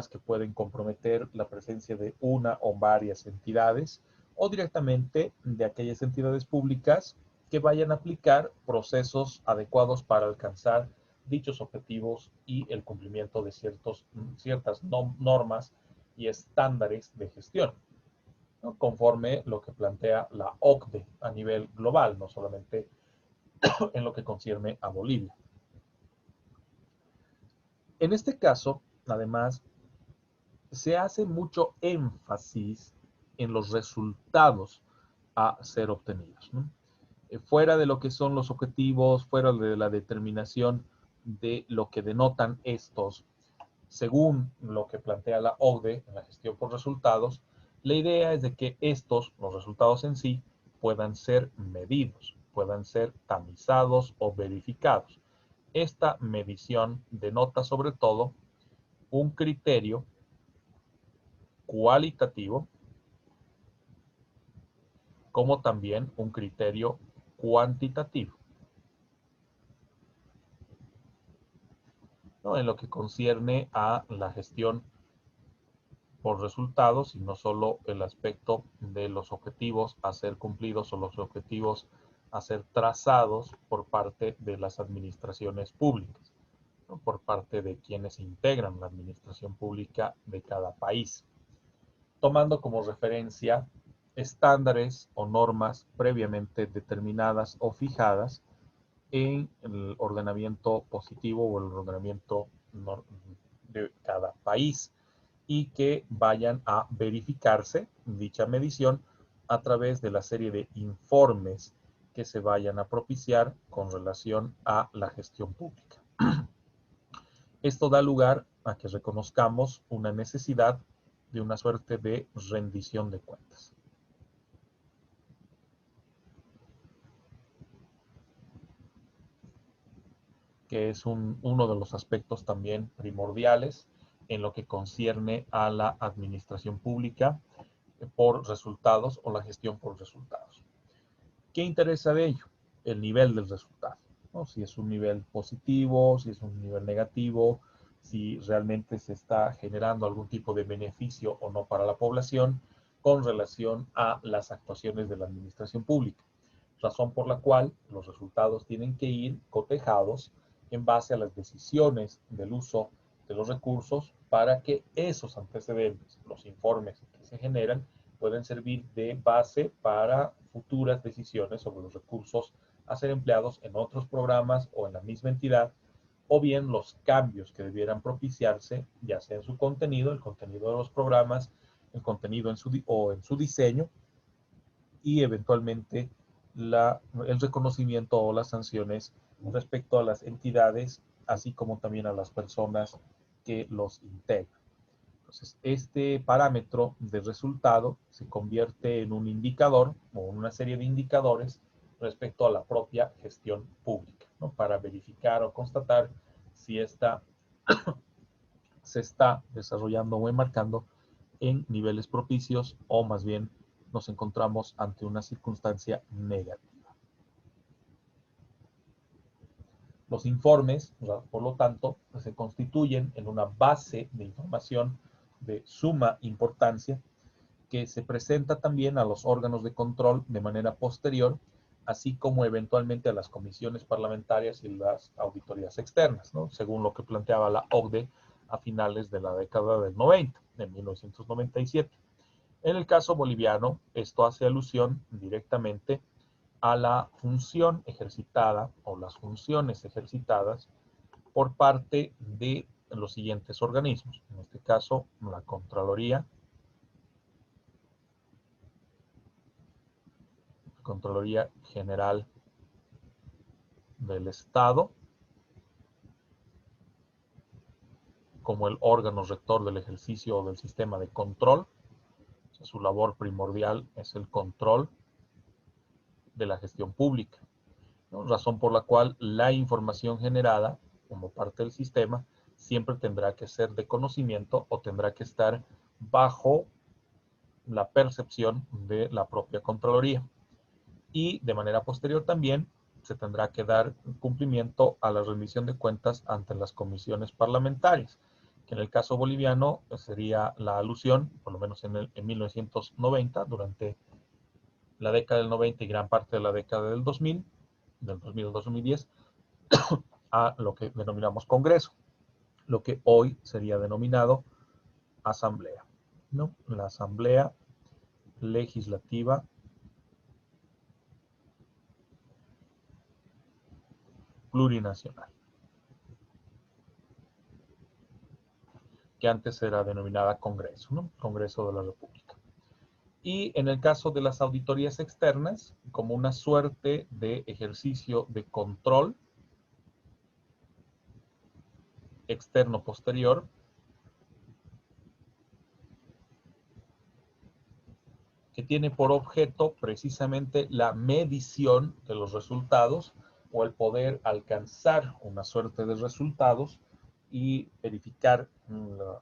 que pueden comprometer la presencia de una o varias entidades, o directamente de aquellas entidades públicas que vayan a aplicar procesos adecuados para alcanzar dichos objetivos y el cumplimiento de ciertas normas y estándares de gestión, ¿no? Conforme lo que plantea la OCDE a nivel global, no solamente en lo que concierne a Bolivia. En este caso, además, se hace mucho énfasis en los resultados a ser obtenidos, ¿no? Fuera de lo que son los objetivos, fuera de la determinación de lo que denotan estos, según lo que plantea la OCDE en la gestión por resultados, la idea es de que estos, los resultados en sí, puedan ser medidos, puedan ser tamizados o verificados. Esta medición denota sobre todo un criterio cualitativo como también un criterio cuantitativo, ¿no? En lo que concierne a la gestión por resultados y no solo el aspecto de los objetivos a ser cumplidos o los objetivos a ser trazados por parte de las administraciones públicas, ¿no? Por parte de quienes integran la administración pública de cada país, tomando como referencia estándares o normas previamente determinadas o fijadas en el ordenamiento positivo o el ordenamiento de cada país, y que vayan a verificarse dicha medición a través de la serie de informes que se vayan a propiciar con relación a la gestión pública. Esto da lugar a que reconozcamos una necesidad de una suerte de rendición de cuentas, que es uno de los aspectos también primordiales en lo que concierne a la administración pública por resultados o la gestión por resultados. ¿Qué interesa de ello? El nivel del resultado, ¿no? Si es un nivel positivo, si es un nivel negativo, si realmente se está generando algún tipo de beneficio o no para la población con relación a las actuaciones de la administración pública. Razón por la cual los resultados tienen que ir cotejados en base a las decisiones del uso de los recursos para que esos antecedentes, los informes que se generan, pueden servir de base para futuras decisiones sobre los recursos a ser empleados en otros programas o en la misma entidad, o bien los cambios que debieran propiciarse, ya sea en su contenido, el contenido de los programas, el contenido en su diseño, y eventualmente el reconocimiento o las sanciones respecto a las entidades, así como también a las personas que los integran. Entonces, este parámetro de resultado se convierte en un indicador o en una serie de indicadores respecto a la propia gestión pública, ¿no? Para verificar o constatar si esta se está desarrollando o enmarcando en niveles propicios o más bien nos encontramos ante una circunstancia negativa. Los informes, por lo tanto, se constituyen en una base de información de suma importancia que se presenta también a los órganos de control de manera posterior, así como eventualmente a las comisiones parlamentarias y las auditorías externas, ¿no? Según lo que planteaba la OCDE a finales de la década del 90, de 1997. En el caso boliviano, esto hace alusión directamente a la función ejercitada o las funciones ejercitadas por parte de los siguientes organismos. En este caso, la Contraloría General del Estado, como el órgano rector del ejercicio del sistema de control. O sea, su labor primordial es el control de la gestión pública, ¿no? Razón por la cual la información generada como parte del sistema siempre tendrá que ser de conocimiento o tendrá que estar bajo la percepción de la propia Contraloría. Y de manera posterior también se tendrá que dar cumplimiento a la rendición de cuentas ante las comisiones parlamentarias, que en el caso boliviano sería la alusión, por lo menos en 1990, durante la década del 90 y gran parte de la década del 2000, del 2000 al 2010, a lo que denominamos Congreso, lo que hoy sería denominado Asamblea, ¿no? La Asamblea Legislativa Plurinacional, que antes era denominada Congreso, ¿no? Congreso de la República. Y en el caso de las auditorías externas, como una suerte de ejercicio de control externo posterior, que tiene por objeto precisamente la medición de los resultados o el poder alcanzar una suerte de resultados y verificar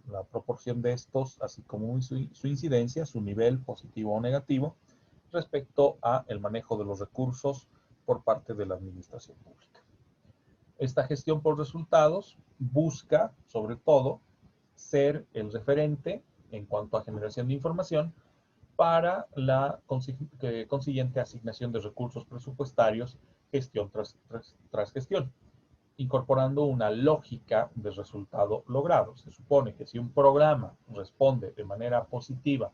la proporción de estos, así como su incidencia, su nivel positivo o negativo, respecto a el manejo de los recursos por parte de la administración pública. Esta gestión por resultados busca, sobre todo, ser el referente en cuanto a generación de información para la consiguiente asignación de recursos presupuestarios gestión tras gestión, incorporando una lógica de resultado logrado. Se supone que si un programa responde de manera positiva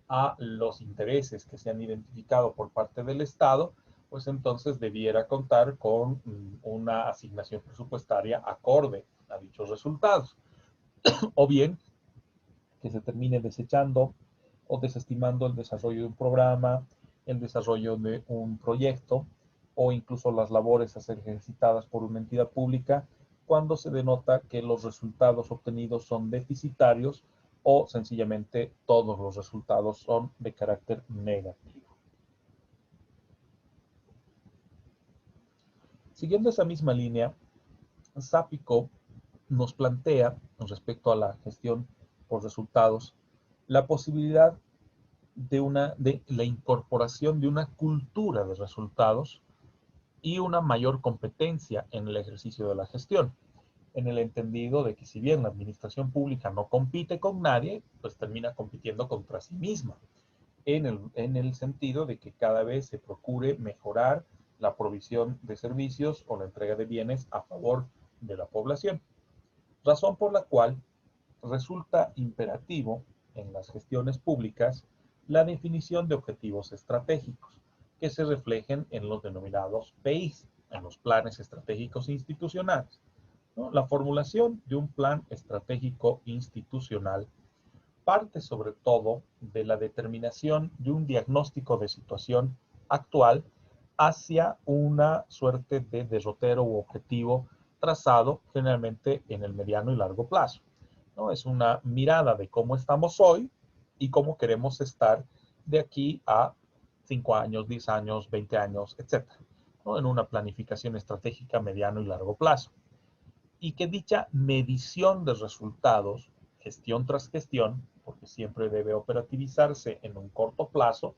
a los intereses que se han identificado por parte del Estado, pues entonces debiera contar con una asignación presupuestaria acorde a dichos resultados. O bien que se termine desechando o desestimando el desarrollo de un programa, el desarrollo de un proyecto o incluso las labores a ser ejercitadas por una entidad pública cuando se denota que los resultados obtenidos son deficitarios o sencillamente todos los resultados son de carácter negativo. Siguiendo esa misma línea, Sápico nos plantea, respecto a la gestión por resultados, la posibilidad de la incorporación de una cultura de resultados y una mayor competencia en el ejercicio de la gestión, en el entendido de que si bien la administración pública no compite con nadie, pues termina compitiendo contra sí misma, en el sentido de que cada vez se procure mejorar la provisión de servicios o la entrega de bienes a favor de la población, razón por la cual resulta imperativo en las gestiones públicas la definición de objetivos estratégicos que se reflejen en los denominados PIs, en los planes estratégicos institucionales, ¿no? La formulación de un plan estratégico institucional parte sobre todo de la determinación de un diagnóstico de situación actual hacia una suerte de derrotero u objetivo trazado generalmente en el mediano y largo plazo, ¿no? Es una mirada de cómo estamos hoy y cómo queremos estar de aquí a 5 años, 10 años, 20 años, etcétera, ¿no? En una planificación estratégica mediano y largo plazo. Y que dicha medición de resultados, gestión tras gestión, porque siempre debe operativizarse en un corto plazo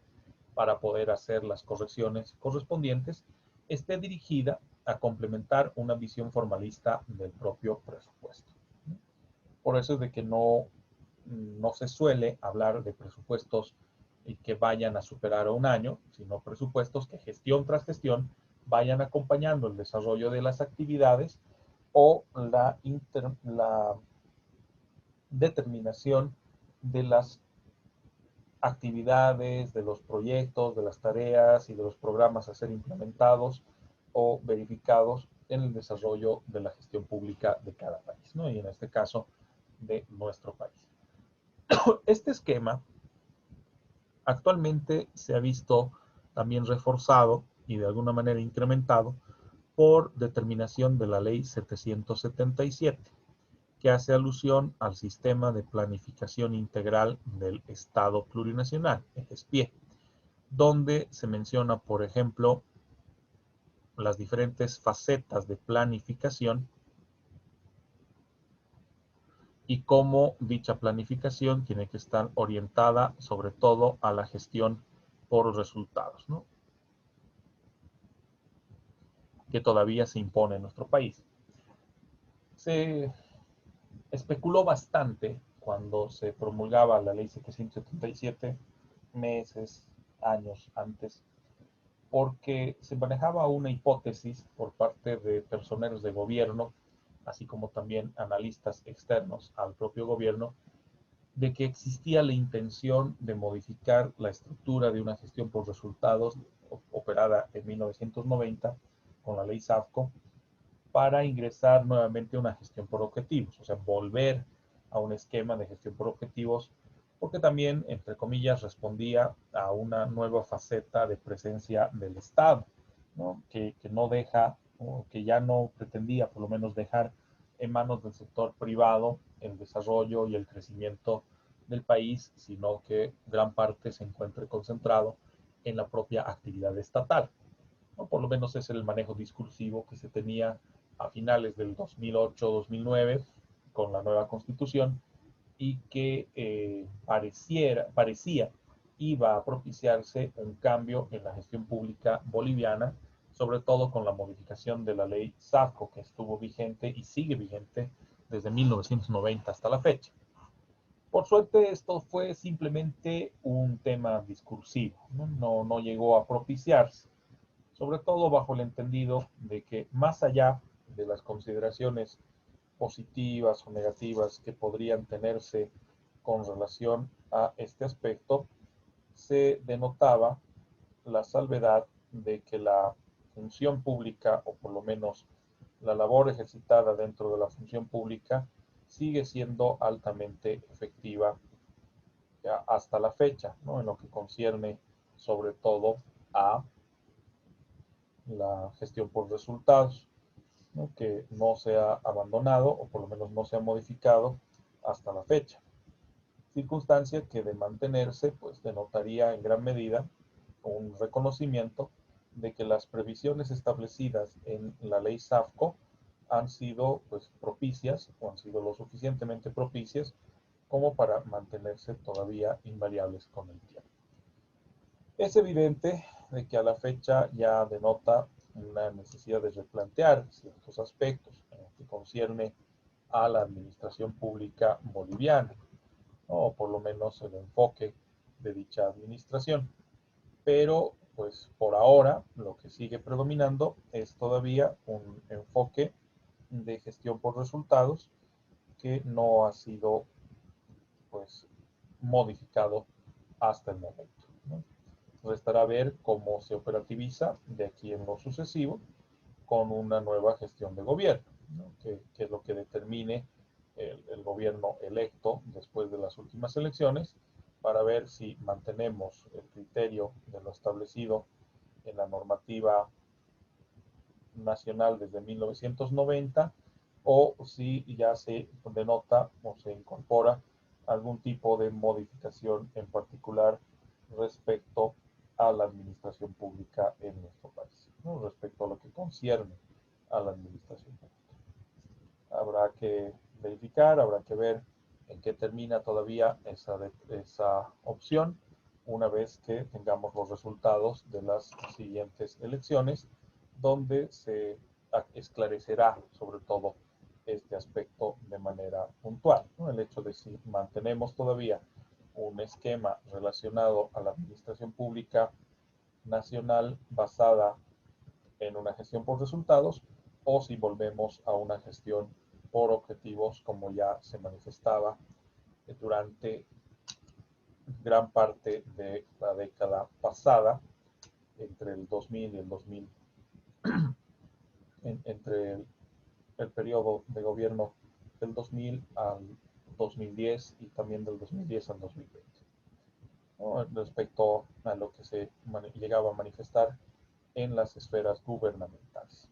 para poder hacer las correcciones correspondientes, esté dirigida a complementar una visión formalista del propio presupuesto. Por eso es de que no se suele hablar de presupuestos que vayan a superar a un año, sino presupuestos que gestión tras gestión vayan acompañando el desarrollo de las actividades o la determinación de las actividades, de los proyectos, de las tareas y de los programas a ser implementados o verificados en el desarrollo de la gestión pública de cada país, ¿no? Y en este caso, de nuestro país. Este esquema actualmente se ha visto también reforzado y de alguna manera incrementado por determinación de la Ley 777, que hace alusión al Sistema de Planificación Integral del Estado Plurinacional, el SPIE, donde se menciona, por ejemplo, las diferentes facetas de planificación y cómo dicha planificación tiene que estar orientada sobre todo a la gestión por resultados, ¿no? Que todavía se impone en nuestro país. Se especuló bastante cuando se promulgaba la ley 777, meses, años antes, porque se manejaba una hipótesis por parte de personeros de gobierno, así como también analistas externos al propio gobierno, de que existía la intención de modificar la estructura de una gestión por resultados operada en 1990 con la ley SAFCO para ingresar nuevamente a una gestión por objetivos, o sea, volver a un esquema de gestión por objetivos, porque también, entre comillas, respondía a una nueva faceta de presencia del Estado, ¿no? Que no deja, o que ya no pretendía por lo menos dejar en manos del sector privado el desarrollo y el crecimiento del país, sino que gran parte se encuentre concentrado en la propia actividad estatal, ¿no? Por lo menos es el manejo discursivo que se tenía a finales del 2008-2009 con la nueva constitución y que parecía iba a propiciarse un cambio en la gestión pública boliviana, sobre todo con la modificación de la ley SAFCO, que estuvo vigente y sigue vigente desde 1990 hasta la fecha. Por suerte, esto fue simplemente un tema discursivo, no llegó a propiciarse, sobre todo bajo el entendido de que más allá de las consideraciones positivas o negativas que podrían tenerse con relación a este aspecto, se denotaba la salvedad de que la función pública, o por lo menos la labor ejercitada dentro de la función pública, sigue siendo altamente efectiva hasta la fecha, ¿no? En lo que concierne sobre todo a la gestión por resultados, ¿no? Que no se ha abandonado, o por lo menos no se ha modificado hasta la fecha. Circunstancia que de mantenerse, pues denotaría en gran medida un reconocimiento de que las previsiones establecidas en la ley SAFCO han sido pues propicias, o han sido lo suficientemente propicias como para mantenerse todavía invariables con el tiempo. Es evidente de que a la fecha ya denota una necesidad de replantear ciertos aspectos en lo que concierne a la administración pública boliviana, ¿no? O por lo menos el enfoque de dicha administración. Pero, pues por ahora, lo que sigue predominando es todavía un enfoque de gestión por resultados que no ha sido, pues, modificado hasta el momento, ¿no? Restará ver cómo se operativiza de aquí en lo sucesivo con una nueva gestión de gobierno, ¿no? Que es lo que determine el gobierno electo después de las últimas elecciones, para ver si mantenemos el criterio de lo establecido en la normativa nacional desde 1990, o si ya se denota o se incorpora algún tipo de modificación en particular respecto a la administración pública en nuestro país, ¿no? Respecto a lo que concierne a la administración pública. Habrá que verificar, habrá que ver en qué termina todavía esa opción una vez que tengamos los resultados de las siguientes elecciones, donde se esclarecerá sobre todo este aspecto de manera puntual, ¿no? El hecho de si mantenemos todavía un esquema relacionado a la administración pública nacional basada en una gestión por resultados, o si volvemos a una gestión por objetivos como ya se manifestaba durante gran parte de la década pasada, entre el 2000 y el 2000, entre el periodo de gobierno del 2000 al 2010 y también del 2010 al 2020, ¿no? Respecto a lo que se llegaba a manifestar en las esferas gubernamentales.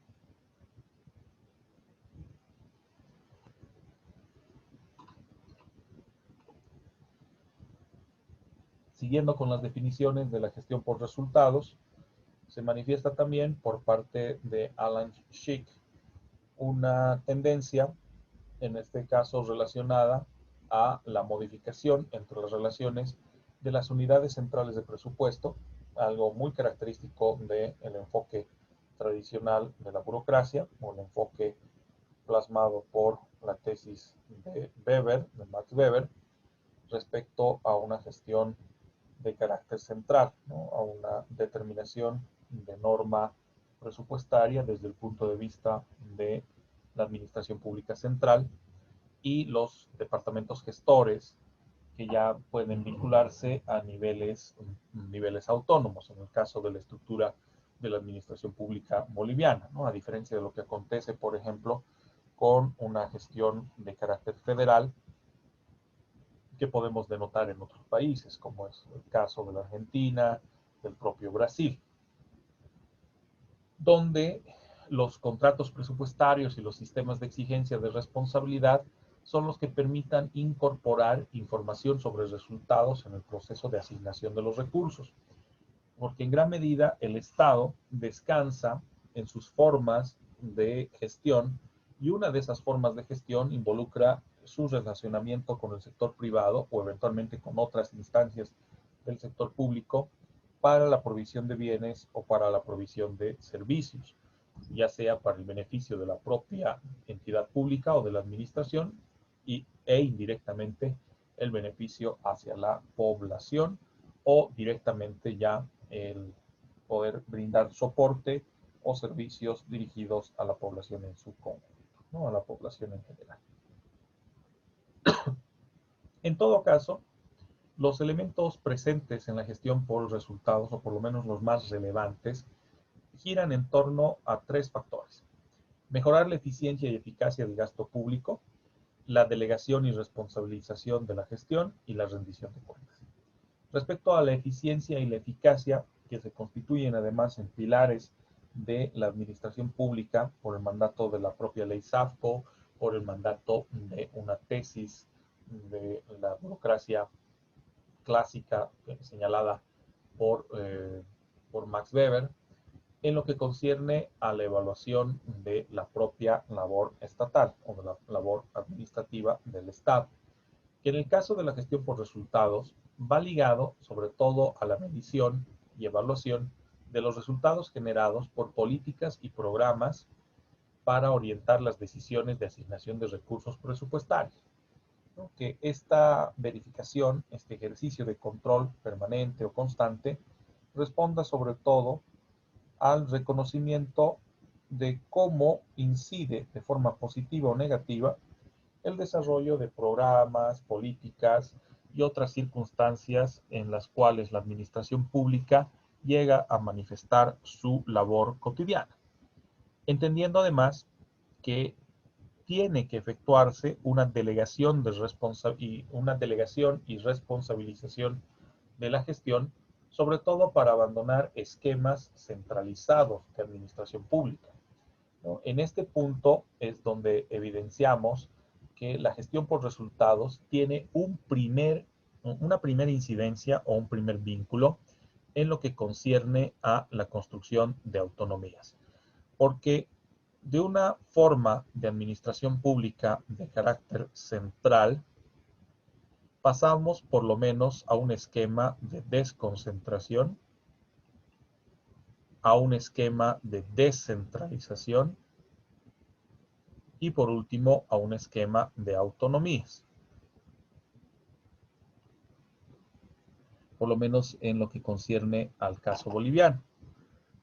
Siguiendo con las definiciones de la gestión por resultados, se manifiesta también por parte de Alan Schick una tendencia, en este caso relacionada a la modificación entre las relaciones de las unidades centrales de presupuesto, algo muy característico del enfoque tradicional de la burocracia, o el enfoque plasmado por la tesis de Weber, de Max Weber, respecto a una gestión de carácter central, ¿no? A una determinación de norma presupuestaria desde el punto de vista de la administración pública central y los departamentos gestores, que ya pueden vincularse a niveles autónomos, en el caso de la estructura de la administración pública boliviana, ¿no? A diferencia de lo que acontece, por ejemplo, con una gestión de carácter federal que podemos denotar en otros países, como es el caso de la Argentina, del propio Brasil, donde los contratos presupuestarios y los sistemas de exigencia de responsabilidad son los que permitan incorporar información sobre resultados en el proceso de asignación de los recursos, porque en gran medida el Estado descansa en sus formas de gestión, y una de esas formas de gestión involucra su relacionamiento con el sector privado o eventualmente con otras instancias del sector público para la provisión de bienes o para la provisión de servicios, ya sea para el beneficio de la propia entidad pública o de la administración e indirectamente el beneficio hacia la población o directamente ya el poder brindar soporte o servicios dirigidos a la población en su conjunto, ¿no? A la población en general. En todo caso, los elementos presentes en la gestión por resultados, o por lo menos los más relevantes, giran en torno a tres factores: mejorar la eficiencia y eficacia del gasto público, la delegación y responsabilización de la gestión y la rendición de cuentas. Respecto a la eficiencia y la eficacia, que se constituyen además en pilares de la administración pública por el mandato de la propia ley SAFCO, por el mandato de una tesis de la burocracia clásica señalada por Max Weber, en lo que concierne a la evaluación de la propia labor estatal o de la labor administrativa del Estado, que en el caso de la gestión por resultados va ligado sobre todo a la medición y evaluación de los resultados generados por políticas y programas para orientar las decisiones de asignación de recursos presupuestarios, ¿no? Que esta verificación, este ejercicio de control permanente o constante, responda sobre todo al reconocimiento de cómo incide de forma positiva o negativa el desarrollo de programas, políticas y otras circunstancias en las cuales la administración pública llega a manifestar su labor cotidiana, entendiendo además que tiene que efectuarse una delegación y responsabilización de la gestión, sobre todo para abandonar esquemas centralizados de administración pública, ¿no? En este punto es donde evidenciamos que la gestión por resultados tiene una primera incidencia o un primer vínculo en lo que concierne a la construcción de autonomías, porque de una forma de administración pública de carácter central, pasamos por lo menos a un esquema de desconcentración, a un esquema de descentralización y por último a un esquema de autonomías, por lo menos en lo que concierne al caso boliviano,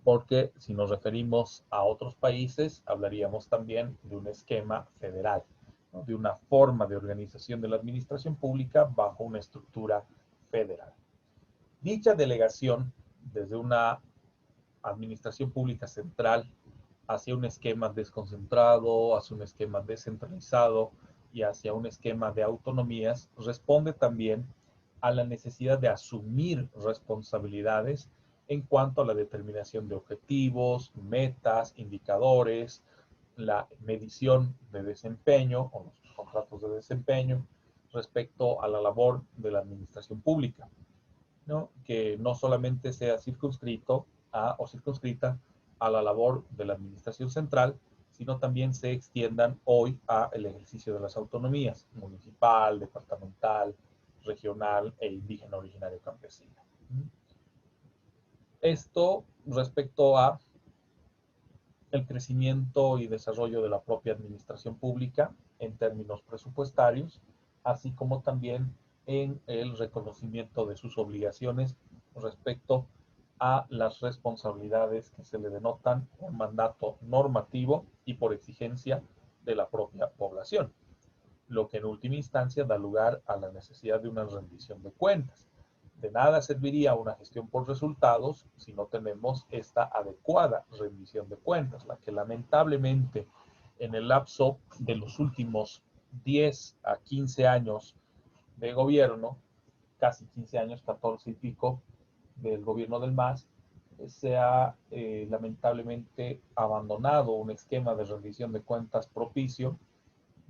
porque si nos referimos a otros países, hablaríamos también de un esquema federal, ¿no? De una forma de organización de la administración pública bajo una estructura federal. Dicha delegación, desde una administración pública central hacia un esquema desconcentrado, hacia un esquema descentralizado y hacia un esquema de autonomías, responde también a la necesidad de asumir responsabilidades en cuanto a la determinación de objetivos, metas, indicadores, la medición de desempeño o los contratos de desempeño respecto a la labor de la administración pública, ¿no? Que no solamente sea circunscrito o circunscrita a la labor de la administración central, sino también se extiendan hoy a el ejercicio de las autonomías municipal, departamental, regional e indígena originario campesino. Esto respecto a el crecimiento y desarrollo de la propia administración pública en términos presupuestarios, así como también en el reconocimiento de sus obligaciones respecto a las responsabilidades que se le denotan por mandato normativo y por exigencia de la propia población, lo que en última instancia da lugar a la necesidad de una rendición de cuentas. De nada serviría una gestión por resultados si no tenemos esta adecuada rendición de cuentas, la que lamentablemente en el lapso de los últimos 10 a 15 años de gobierno, casi 15 años, 14 y pico del gobierno del MAS, se ha lamentablemente abandonado un esquema de rendición de cuentas propicio,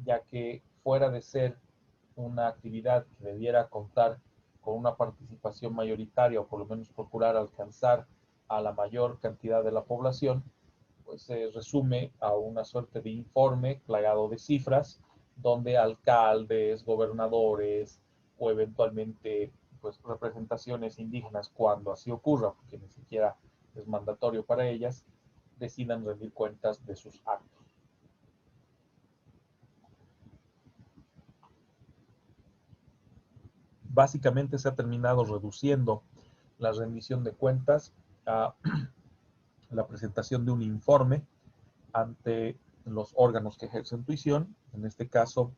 ya que fuera de ser una actividad que debiera contar con una participación mayoritaria o por lo menos procurar alcanzar a la mayor cantidad de la población, pues se resume a una suerte de informe plagado de cifras donde alcaldes, gobernadores o eventualmente pues, representaciones indígenas, cuando así ocurra, porque ni siquiera es mandatorio para ellas, decidan rendir cuentas de sus actos. Básicamente se ha terminado reduciendo la rendición de cuentas a la presentación de un informe ante los órganos que ejercen tuición, en este caso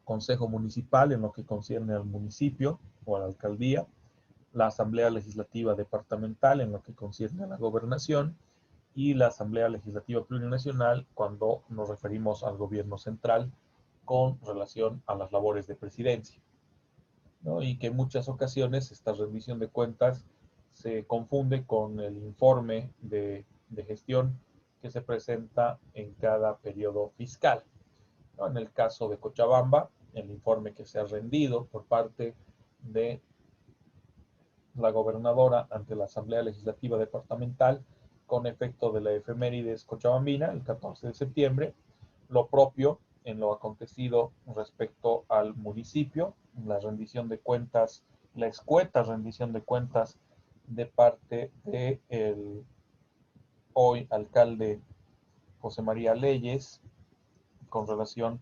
Consejo Municipal en lo que concierne al municipio o a la alcaldía, la Asamblea Legislativa Departamental en lo que concierne a la gobernación y la Asamblea Legislativa Plurinacional cuando nos referimos al gobierno central con relación a las labores de presidencia, ¿no? Y que en muchas ocasiones esta rendición de cuentas se confunde con el informe de gestión que se presenta en cada periodo fiscal, ¿no? En el caso de Cochabamba, el informe que se ha rendido por parte de la gobernadora ante la Asamblea Legislativa Departamental con efecto de la efemérides cochabambina, el 14 de septiembre, lo propio en lo acontecido respecto al municipio, la rendición de cuentas, la escueta rendición de cuentas de parte del hoy alcalde José María Leyes con relación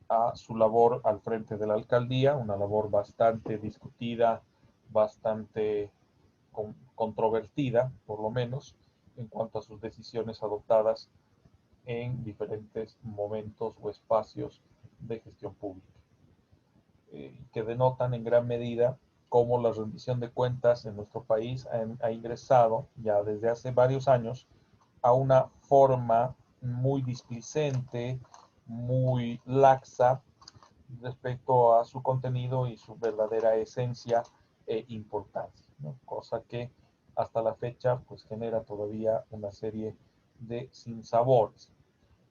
a su labor al frente de la alcaldía, una labor bastante discutida, bastante controvertida, por lo menos, en cuanto a sus decisiones adoptadas en diferentes momentos o espacios de gestión pública, que denotan en gran medida cómo la rendición de cuentas en nuestro país ha ingresado ya desde hace varios años a una forma muy displicente, muy laxa respecto a su contenido y su verdadera esencia e importancia, ¿no? Cosa que hasta la fecha pues genera todavía una serie de sinsabores.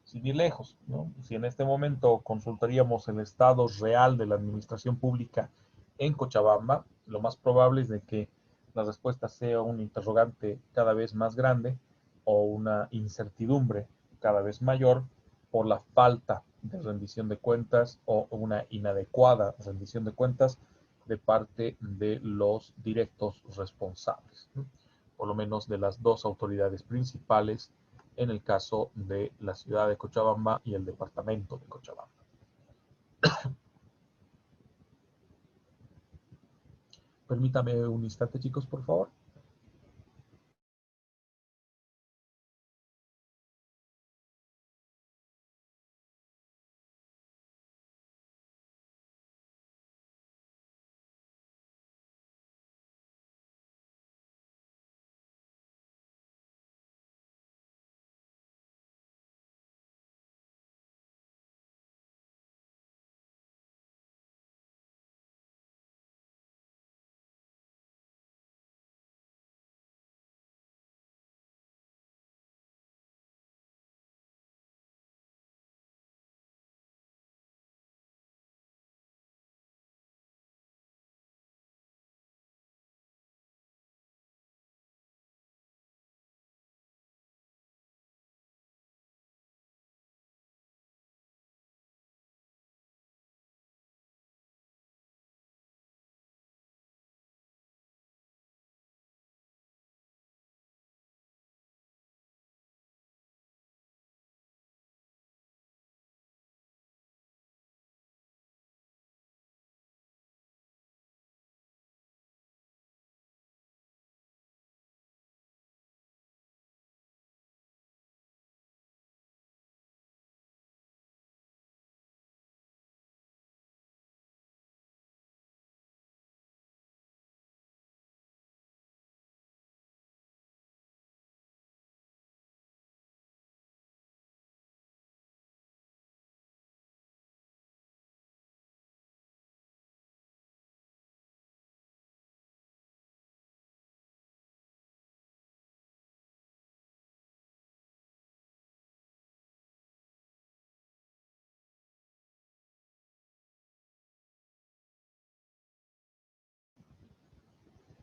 Sin ir lejos, ¿no? Si en este momento consultaríamos el estado real de la administración pública en Cochabamba, lo más probable es de que la respuesta sea un interrogante cada vez más grande o una incertidumbre cada vez mayor por la falta de rendición de cuentas o una inadecuada rendición de cuentas de parte de los directos responsables, ¿no? Por lo menos de las dos autoridades principales en el caso de la ciudad de Cochabamba y el departamento de Cochabamba. Permítame un instante, chicos, por favor.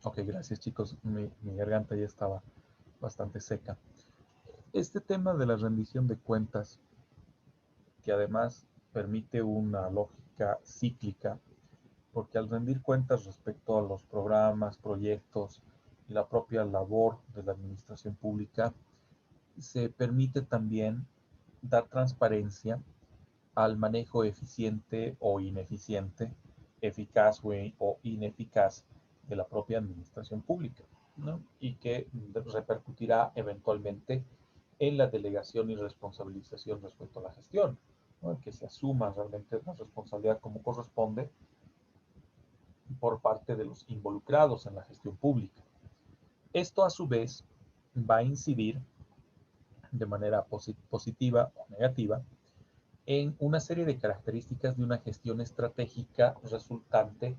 Ok, gracias, chicos. Mi garganta ya estaba bastante seca. Este tema de la rendición de cuentas, que además permite una lógica cíclica, porque al rendir cuentas respecto a los programas, proyectos y la propia labor de la administración pública, se permite también dar transparencia al manejo eficiente o ineficiente, eficaz o ineficaz de la propia administración pública, ¿no? Y que repercutirá eventualmente en la delegación y responsabilización respecto a la gestión, ¿no? Que se asuma realmente la responsabilidad como corresponde por parte de los involucrados en la gestión pública. Esto a su vez va a incidir de manera positiva o negativa en una serie de características de una gestión estratégica resultante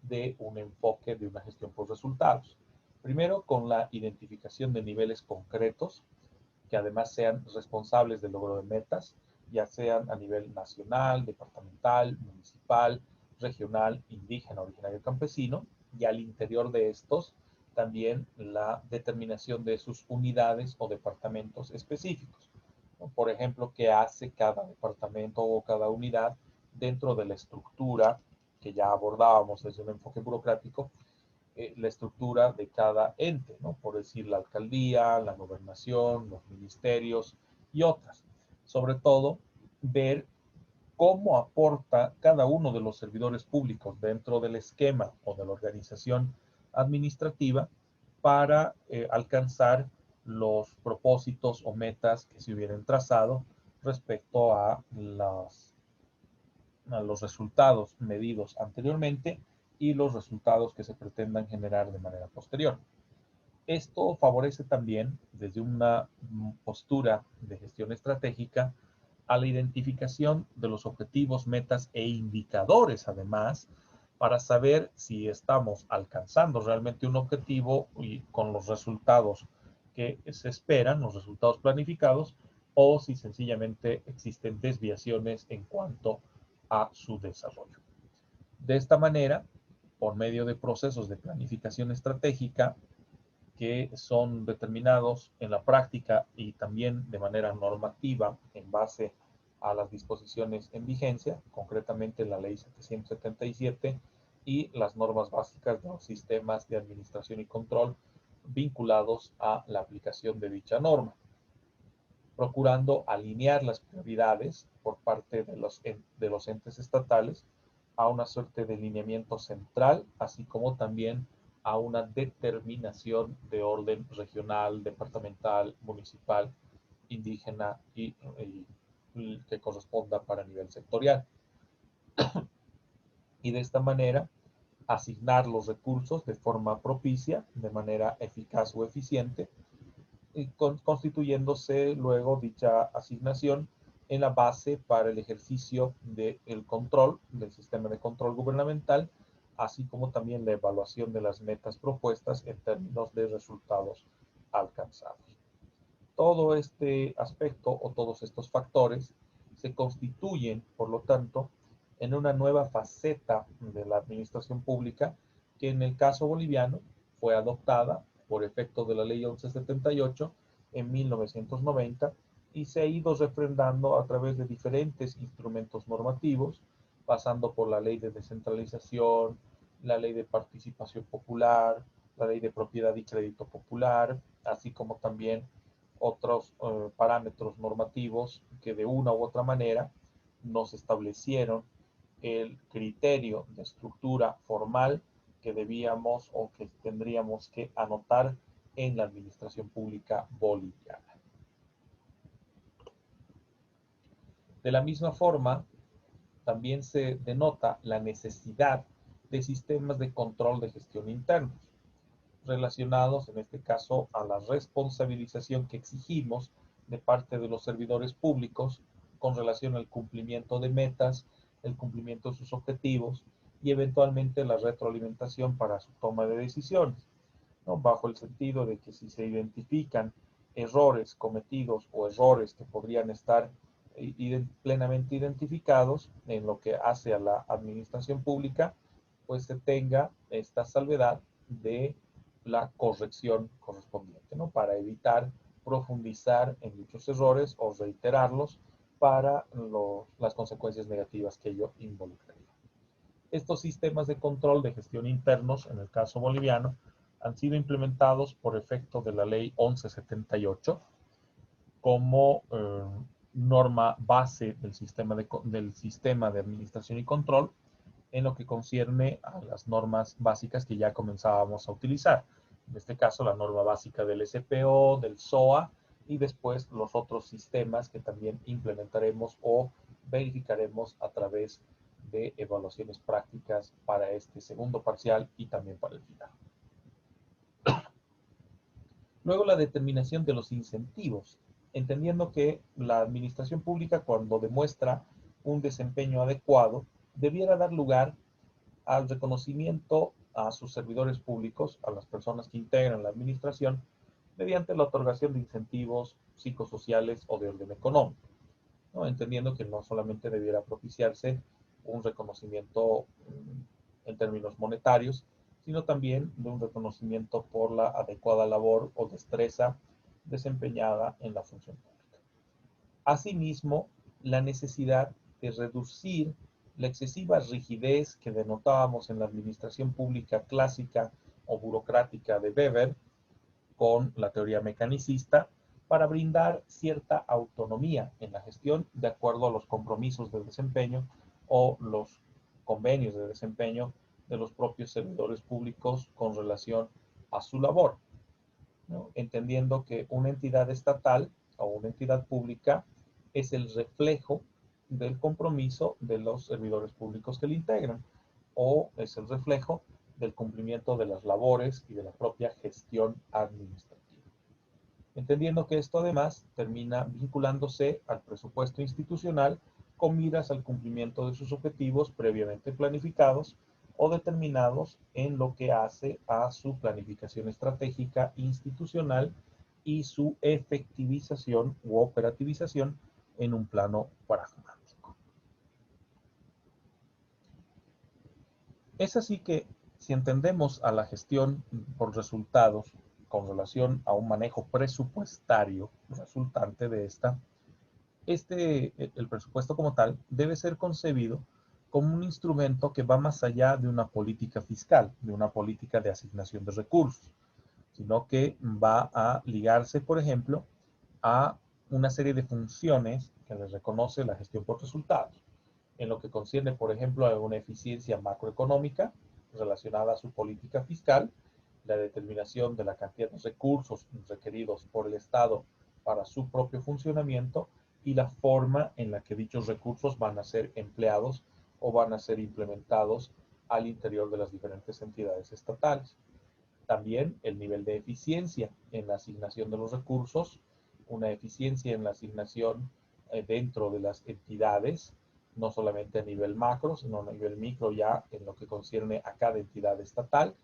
de un enfoque de una gestión por resultados. Primero, con la identificación de niveles concretos que además sean responsables del logro de metas, ya sean a nivel nacional, departamental, municipal, regional, indígena, originario, campesino, y al interior de estos también la determinación de sus unidades o departamentos específicos. Por ejemplo, qué hace cada departamento o cada unidad dentro de la estructura que ya abordábamos desde un enfoque burocrático, la estructura de cada ente, ¿no? Por decir la alcaldía, la gobernación, los ministerios y otras. Sobre todo, ver cómo aporta cada uno de los servidores públicos dentro del esquema o de la organización administrativa para alcanzar los propósitos o metas que se hubieran trazado respecto a los resultados medidos anteriormente y los resultados que se pretendan generar de manera posterior. Esto favorece también, desde una postura de gestión estratégica, a la identificación de los objetivos, metas e indicadores, además, para saber si estamos alcanzando realmente un objetivo y con los resultados que se esperan, los resultados planificados, o si sencillamente existen desviaciones en cuanto a su desarrollo. De esta manera, por medio de procesos de planificación estratégica que son determinados en la práctica y también de manera normativa en base a las disposiciones en vigencia, concretamente la Ley 777 y las normas básicas de los sistemas de administración y control vinculados a la aplicación de dicha norma, procurando alinear las prioridades por parte de los entes estatales a una suerte de lineamiento central, así como también a una determinación de orden regional, departamental, municipal, indígena y que corresponda para nivel sectorial. Y de esta manera asignar los recursos de forma propicia, de manera eficaz o eficiente, constituyéndose luego dicha asignación en la base para el ejercicio del control del sistema de control gubernamental, así como también la evaluación de las metas propuestas en términos de resultados alcanzados. Todo este aspecto o todos estos factores se constituyen, por lo tanto, en una nueva faceta de la administración pública que en el caso boliviano fue adoptada por efecto de la Ley 1178 en 1990 y se ha ido refrendando a través de diferentes instrumentos normativos, pasando por la Ley de Descentralización, la Ley de Participación Popular, la Ley de Propiedad y Crédito Popular, así como también otros parámetros normativos que de una u otra manera nos establecieron el criterio de estructura formal que debíamos o que tendríamos que anotar en la administración pública boliviana. De la misma forma, también se denota la necesidad de sistemas de control de gestión internos, relacionados en este caso a la responsabilización que exigimos de parte de los servidores públicos con relación al cumplimiento de metas, el cumplimiento de sus objetivos y eventualmente la retroalimentación para su toma de decisiones, ¿no? Bajo el sentido de que si se identifican errores cometidos o errores que podrían estar plenamente identificados en lo que hace a la administración pública, pues se tenga esta salvedad de la corrección correspondiente, ¿no? Para evitar profundizar en dichos errores o reiterarlos para las consecuencias negativas que ello involucraría. Estos sistemas de control de gestión internos, en el caso boliviano, han sido implementados por efecto de la Ley 1178 como norma base del sistema de administración y control en lo que concierne a las normas básicas que ya comenzábamos a utilizar. En este caso, la norma básica del SPO, del SOA y después los otros sistemas que también implementaremos o verificaremos a través de evaluaciones prácticas para este segundo parcial y también para el final. Luego, la determinación de los incentivos, entendiendo que la administración pública, cuando demuestra un desempeño adecuado, debiera dar lugar al reconocimiento a sus servidores públicos, a las personas que integran la administración, mediante la otorgación de incentivos psicosociales o de orden económico, ¿no? Entendiendo que no solamente debiera propiciarse un reconocimiento en términos monetarios, sino también de un reconocimiento por la adecuada labor o destreza desempeñada en la función pública. Asimismo, la necesidad de reducir la excesiva rigidez que denotábamos en la administración pública clásica o burocrática de Weber con la teoría mecanicista para brindar cierta autonomía en la gestión de acuerdo a los compromisos de desempeño o los convenios de desempeño de los propios servidores públicos con relación a su labor, ¿no? Entendiendo que una entidad estatal o una entidad pública es el reflejo del compromiso de los servidores públicos que le integran o es el reflejo del cumplimiento de las labores y de la propia gestión administrativa. Entendiendo que esto además termina vinculándose al presupuesto institucional con miras al cumplimiento de sus objetivos previamente planificados o determinados en lo que hace a su planificación estratégica institucional y su efectivización u operativización en un plano pragmático. Es así que si entendemos a la gestión por resultados con relación a un manejo presupuestario resultante de esta, el presupuesto como tal debe ser concebido como un instrumento que va más allá de una política fiscal, de una política de asignación de recursos, sino que va a ligarse, por ejemplo, a una serie de funciones que les reconoce la gestión por resultados, en lo que concierne, por ejemplo, a una eficiencia macroeconómica relacionada a su política fiscal, la determinación de la cantidad de recursos requeridos por el Estado para su propio funcionamiento y la forma en la que dichos recursos van a ser empleados o van a ser implementados al interior de las diferentes entidades estatales. También el nivel de eficiencia en la asignación de los recursos, una eficiencia en la asignación dentro de las entidades, no solamente a nivel macro, sino a nivel micro ya en lo que concierne a cada entidad estatal,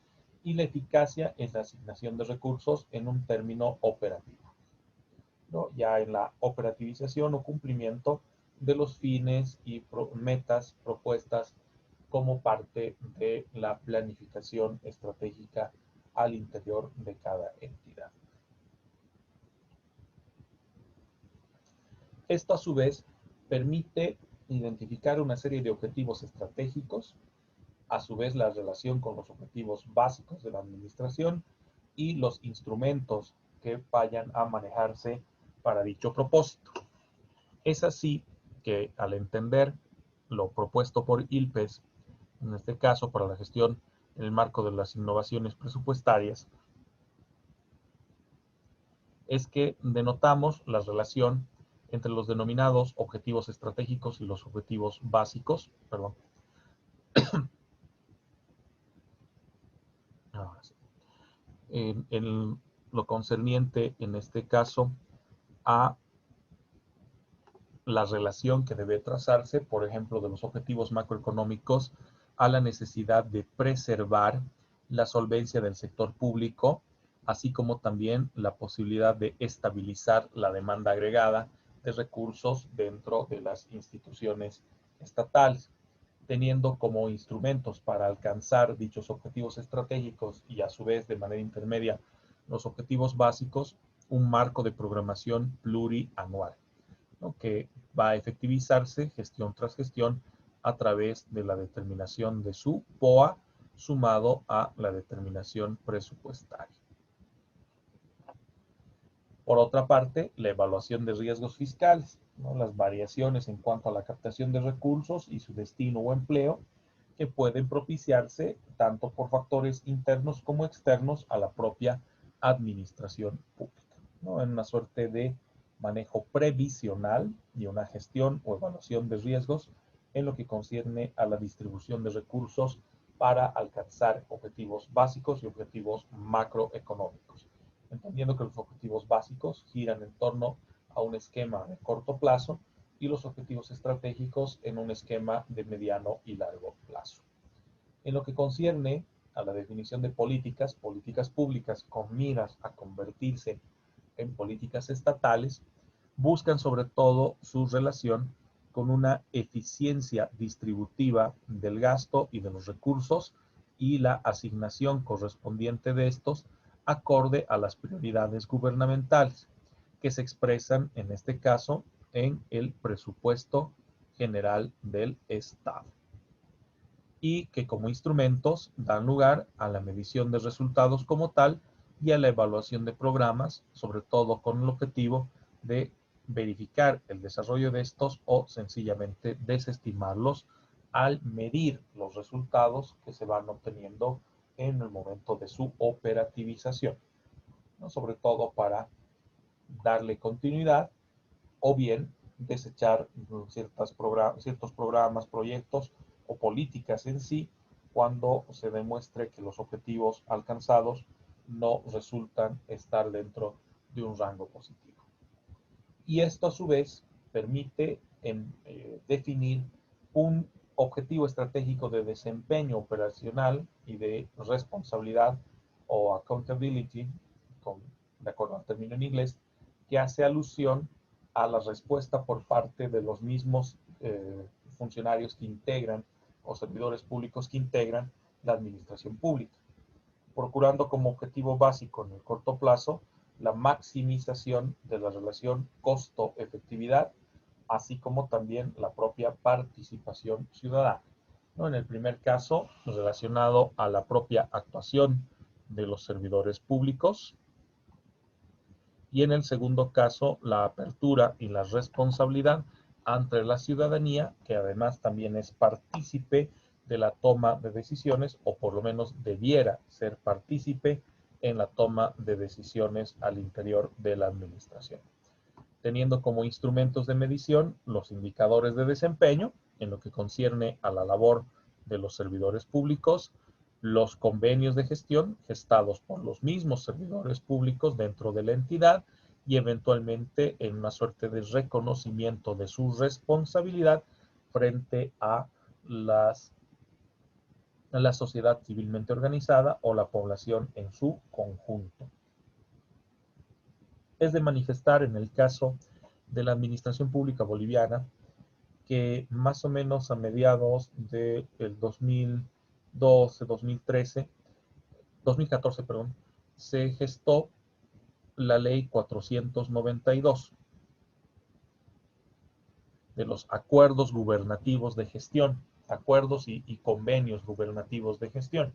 y la eficacia en la asignación de recursos en un término operativo, ¿no? Ya en la operativización o cumplimiento de los fines y metas propuestas como parte de la planificación estratégica al interior de cada entidad. Esto a su vez permite identificar una serie de objetivos estratégicos, a su vez la relación con los objetivos básicos de la administración y los instrumentos que vayan a manejarse para dicho propósito. Es así que al entender lo propuesto por ILPES, en este caso para la gestión en el marco de las innovaciones presupuestarias, es que denotamos la relación entre los denominados objetivos estratégicos y los objetivos básicos, perdón. En lo concerniente, en este caso, a la relación que debe trazarse, por ejemplo, de los objetivos macroeconómicos a la necesidad de preservar la solvencia del sector público, así como también la posibilidad de estabilizar la demanda agregada de recursos dentro de las instituciones estatales, teniendo como instrumentos para alcanzar dichos objetivos estratégicos y a su vez de manera intermedia los objetivos básicos, un marco de programación plurianual, ¿no? Que va a efectivizarse gestión tras gestión a través de la determinación de su POA sumado a la determinación presupuestaria. Por otra parte, la evaluación de riesgos fiscales, ¿no? Las variaciones en cuanto a la captación de recursos y su destino o empleo que pueden propiciarse tanto por factores internos como externos a la propia administración pública, ¿no? En una suerte de manejo previsional y una gestión o evaluación de riesgos en lo que concierne a la distribución de recursos para alcanzar objetivos básicos y objetivos macroeconómicos, entendiendo que los objetivos básicos giran en torno a un esquema de corto plazo y los objetivos estratégicos en un esquema de mediano y largo plazo. En lo que concierne a la definición de políticas públicas con miras a convertirse en políticas estatales, buscan sobre todo su relación con una eficiencia distributiva del gasto y de los recursos y la asignación correspondiente de estos acorde a las prioridades gubernamentales, que se expresan en este caso en el presupuesto general del Estado, y que como instrumentos dan lugar a la medición de resultados como tal y a la evaluación de programas, sobre todo con el objetivo de verificar el desarrollo de estos o sencillamente desestimarlos al medir los resultados que se van obteniendo en el momento de su operativización, ¿no? Sobre todo para darle continuidad o bien desechar ciertos programas, proyectos o políticas en sí cuando se demuestre que los objetivos alcanzados no resultan estar dentro de un rango positivo. Y esto a su vez permite definir un objetivo estratégico de desempeño operacional y de responsabilidad o accountability, de acuerdo al término en inglés, que hace alusión a la respuesta por parte de los mismos funcionarios que integran o servidores públicos que integran la administración pública, procurando como objetivo básico en el corto plazo la maximización de la relación costo-efectividad, así como también la propia participación ciudadana, ¿no? En el primer caso, relacionado a la propia actuación de los servidores públicos, y en el segundo caso, la apertura y la responsabilidad ante la ciudadanía, que además también es partícipe de la toma de decisiones, o por lo menos debiera ser partícipe en la toma de decisiones al interior de la administración, teniendo como instrumentos de medición los indicadores de desempeño en lo que concierne a la labor de los servidores públicos, los convenios de gestión gestados por los mismos servidores públicos dentro de la entidad y eventualmente en una suerte de reconocimiento de su responsabilidad frente a la sociedad civilmente organizada o la población en su conjunto. Es de manifestar en el caso de la administración pública boliviana que más o menos a mediados del 2012, 2014, perdón, se gestó la ley 492 de los acuerdos gubernativos de gestión, acuerdos y convenios gubernativos de gestión.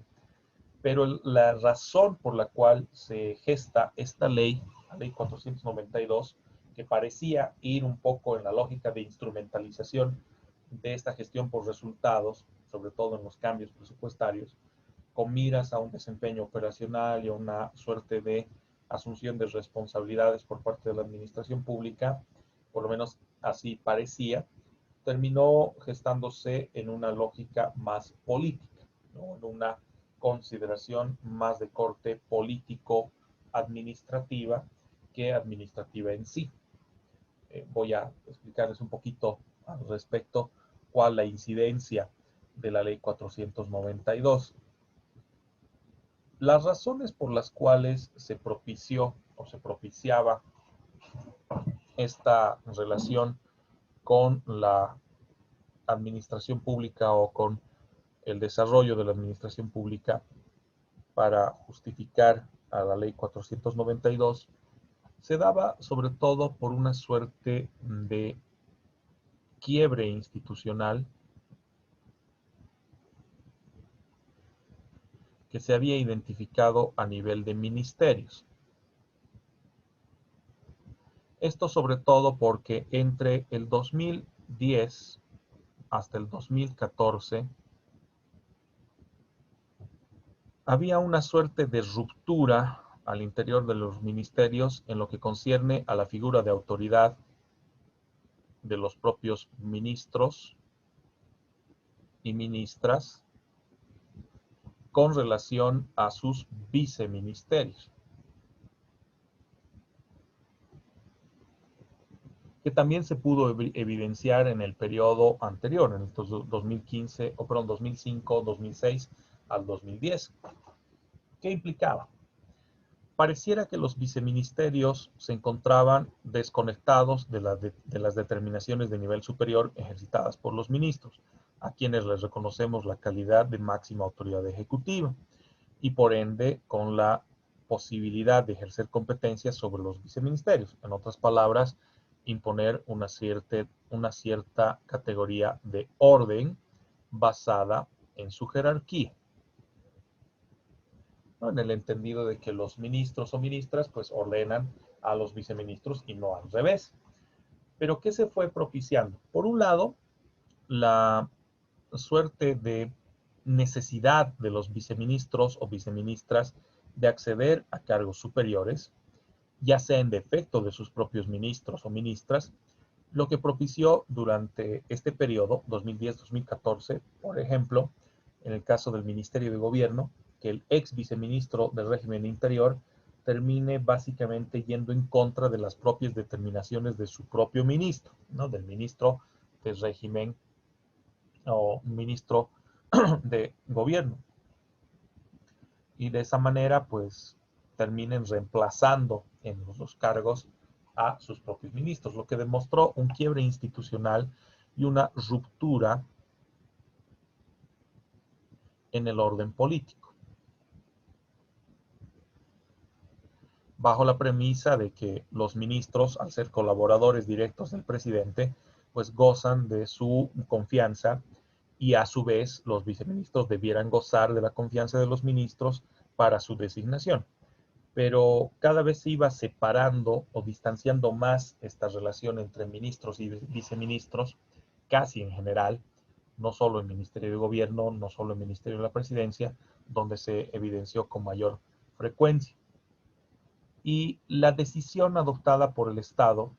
Pero la razón por la cual se gesta esta ley, la ley 492, que parecía ir un poco en la lógica de instrumentalización de esta gestión por resultados, sobre todo en los cambios presupuestarios, con miras a un desempeño operacional y a una suerte de asunción de responsabilidades por parte de la administración pública, por lo menos así parecía, terminó gestándose en una lógica más política, ¿no? En una consideración más de corte político-administrativa que administrativa en sí. Voy a explicarles un poquito al respecto cuál la incidencia de la ley 492. Las razones por las cuales se propició o se propiciaba esta relación con la administración pública o con el desarrollo de la administración pública para justificar a la ley 492 se daba sobre todo por una suerte de quiebre institucional que se había identificado a nivel de ministerios. Esto sobre todo porque entre el 2010 hasta el 2014 había una suerte de ruptura al interior de los ministerios en lo que concierne a la figura de autoridad de los propios ministros y ministras con relación a sus viceministerios, que también se pudo evidenciar en el periodo anterior, en estos 2015, o perdón, 2005, 2006 al 2010. ¿Qué implicaba? Pareciera que los viceministerios se encontraban desconectados de las determinaciones de nivel superior ejercitadas por los ministros, a quienes les reconocemos la calidad de máxima autoridad ejecutiva, y por ende con la posibilidad de ejercer competencias sobre los viceministerios. En otras palabras, imponer una cierta categoría de orden basada en su jerarquía, ¿no? En el entendido de que los ministros o ministras pues ordenan a los viceministros y no al revés. Pero ¿qué se fue propiciando? Por un lado, la suerte de necesidad de los viceministros o viceministras de acceder a cargos superiores, ya sea en defecto de sus propios ministros o ministras, lo que propició durante este periodo, 2010-2014, por ejemplo, en el caso del Ministerio de Gobierno, que el ex viceministro del régimen interior termine básicamente yendo en contra de las propias determinaciones de su propio ministro, ¿no? Del ministro del régimen o ministro de gobierno. Y de esa manera, pues, terminen reemplazando en los cargos a sus propios ministros, lo que demostró un quiebre institucional y una ruptura en el orden político, bajo la premisa de que los ministros, al ser colaboradores directos del presidente, pues gozan de su confianza y a su vez los viceministros debieran gozar de la confianza de los ministros para su designación. Pero cada vez se iba separando o distanciando más esta relación entre ministros y viceministros, casi en general, no solo en el Ministerio de Gobierno, no solo en el Ministerio de la Presidencia, donde se evidenció con mayor frecuencia. Y la decisión adoptada por el Estado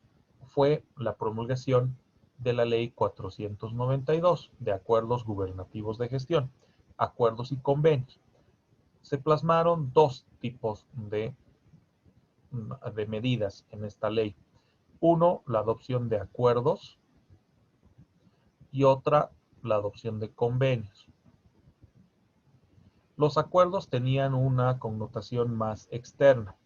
fue la promulgación de la Ley 492 de Acuerdos Gubernativos de Gestión, acuerdos y convenios. Se plasmaron dos tipos de medidas en esta ley. Uno, la adopción de acuerdos y otra, la adopción de convenios. Los acuerdos tenían una connotación más externa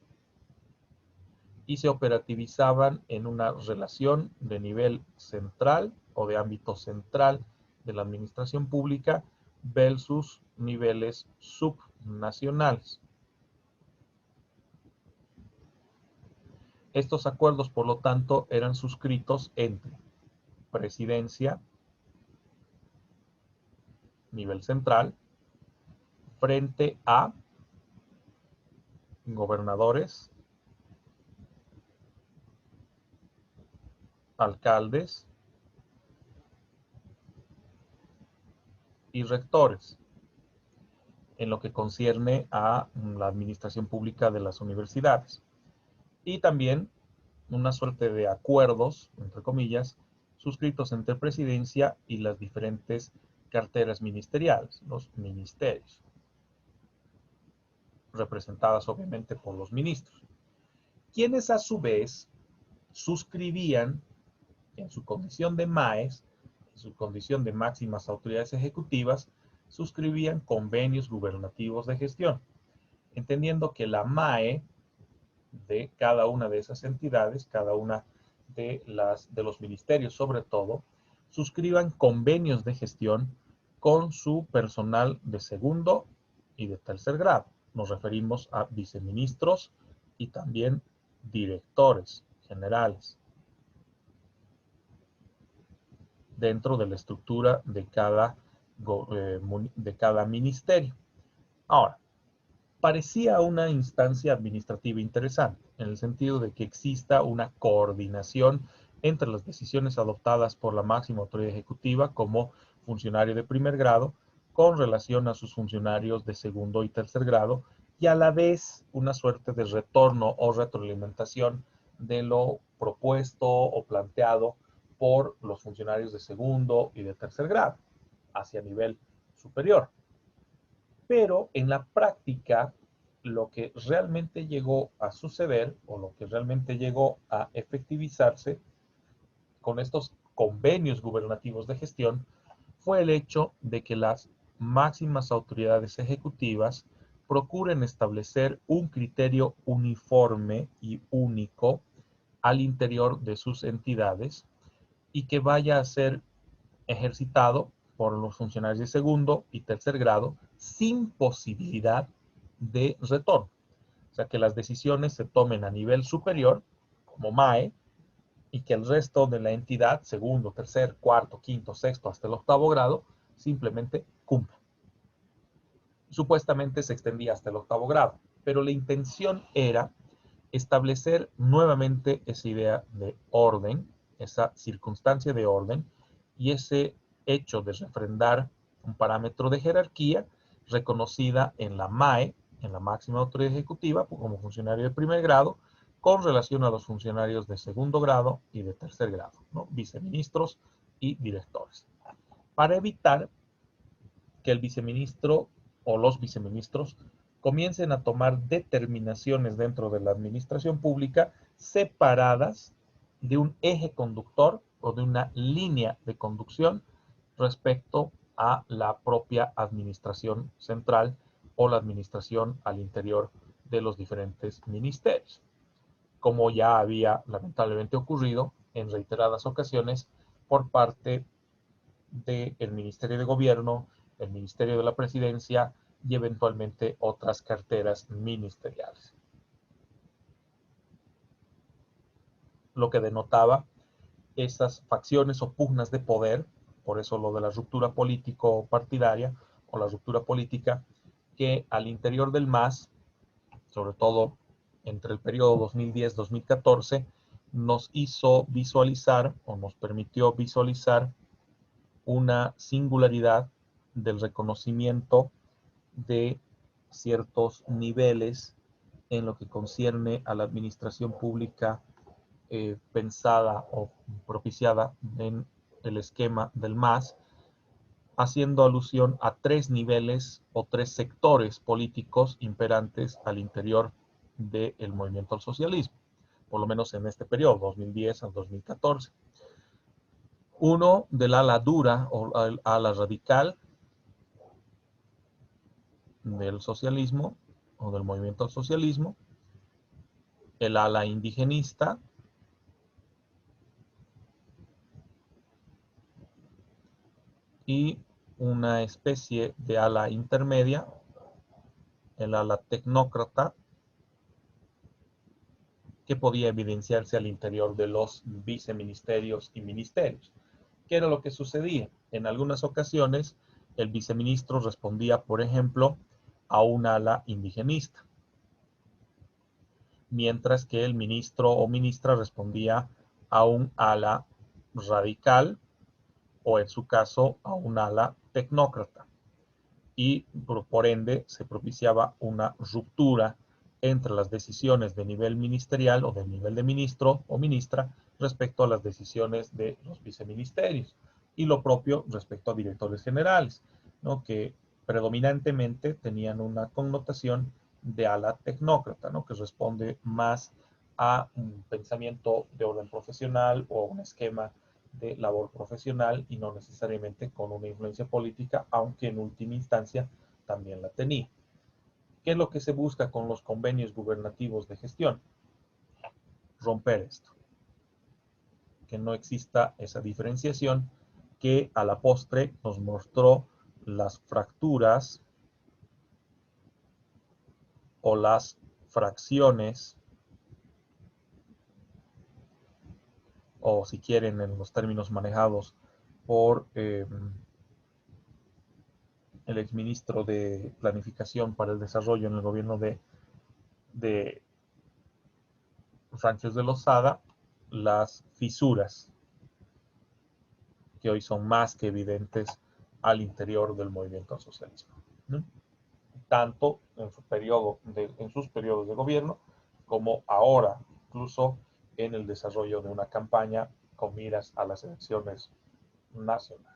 y se operativizaban en una relación de nivel central o de ámbito central de la administración pública versus niveles subnacionales. Estos acuerdos, por lo tanto, eran suscritos entre presidencia, nivel central, frente a gobernadores, alcaldes y rectores, en lo que concierne a la administración pública de las universidades. Y también una suerte de acuerdos, entre comillas, suscritos entre presidencia y las diferentes carteras ministeriales, los ministerios, representadas obviamente por los ministros, quienes a su vez suscribían en su condición de MAES, en su condición de máximas autoridades ejecutivas, suscribían convenios gubernativos de gestión, entendiendo que la MAE de cada una de esas entidades, cada una de los ministerios sobre todo, suscriban convenios de gestión con su personal de segundo y de tercer grado. Nos referimos a viceministros y también directores generales dentro de la estructura de cada ministerio. Ahora, parecía una instancia administrativa interesante, en el sentido de que exista una coordinación entre las decisiones adoptadas por la máxima autoridad ejecutiva como funcionario de primer grado con relación a sus funcionarios de segundo y tercer grado, y a la vez una suerte de retorno o retroalimentación de lo propuesto o planteado por los funcionarios de segundo y de tercer grado hacia nivel superior. Pero en la práctica, lo que realmente llegó a suceder o lo que realmente llegó a efectivizarse con estos convenios gubernativos de gestión fue el hecho de que las máximas autoridades ejecutivas procuren establecer un criterio uniforme y único al interior de sus entidades y que vaya a ser ejercitado por los funcionarios de segundo y tercer grado sin posibilidad de retorno. O sea, que las decisiones se tomen a nivel superior, como MAE, y que el resto de la entidad, segundo, tercer, cuarto, quinto, sexto, hasta el octavo grado, simplemente cumpla. Supuestamente se extendía hasta el octavo grado, pero la intención era establecer nuevamente esa idea de orden, esa circunstancia de orden y ese hecho de refrendar un parámetro de jerarquía reconocida en la MAE, en la máxima autoridad ejecutiva, como funcionario de primer grado, con relación a los funcionarios de segundo grado y de tercer grado, ¿no? Viceministros y directores, para evitar que el viceministro o los viceministros comiencen a tomar determinaciones dentro de la administración pública separadas de un eje conductor o de una línea de conducción respecto a la propia administración central o la administración al interior de los diferentes ministerios, como ya había lamentablemente ocurrido en reiteradas ocasiones por parte del Ministerio de Gobierno, el Ministerio de la Presidencia y eventualmente otras carteras ministeriales. Lo que denotaba esas facciones o pugnas de poder, por eso lo de la ruptura político-partidaria o la ruptura política, que al interior del MAS, sobre todo entre el periodo 2010-2014, nos hizo visualizar o nos permitió visualizar una singularidad del reconocimiento de ciertos niveles en lo que concierne a la administración pública pensada o propiciada en el esquema del MAS, haciendo alusión a tres niveles o tres sectores políticos imperantes al interior del movimiento al socialismo, por lo menos en este periodo, 2010 al 2014. Uno del ala dura o ala radical del socialismo o del movimiento al socialismo, el ala indigenista y una especie de ala intermedia, el ala tecnócrata, que podía evidenciarse al interior de los viceministerios y ministerios. ¿Qué era lo que sucedía? En algunas ocasiones, el viceministro respondía, por ejemplo, a un ala indigenista, mientras que el ministro o ministra respondía a un ala radical o, en su caso, a un ala tecnócrata. Y por ende se propiciaba una ruptura entre las decisiones de nivel ministerial o de nivel de ministro o ministra respecto a las decisiones de los viceministerios y lo propio respecto a directores generales, ¿no? Que predominantemente tenían una connotación de ala tecnócrata, ¿no? Que responde más a un pensamiento de orden profesional o un esquema de labor profesional y no necesariamente con una influencia política, aunque en última instancia también la tenía. ¿Qué es lo que se busca con los convenios gubernativos de gestión? Romper esto, que no exista esa diferenciación que a la postre nos mostró las fracturas o las fracciones, o si quieren en los términos manejados por el exministro de Planificación para el Desarrollo en el gobierno de Sánchez de Lozada, las fisuras que hoy son más que evidentes al interior del movimiento al socialismo, ¿no? Tanto en en sus periodos de gobierno como ahora, incluso en el desarrollo de una campaña con miras a las elecciones nacionales.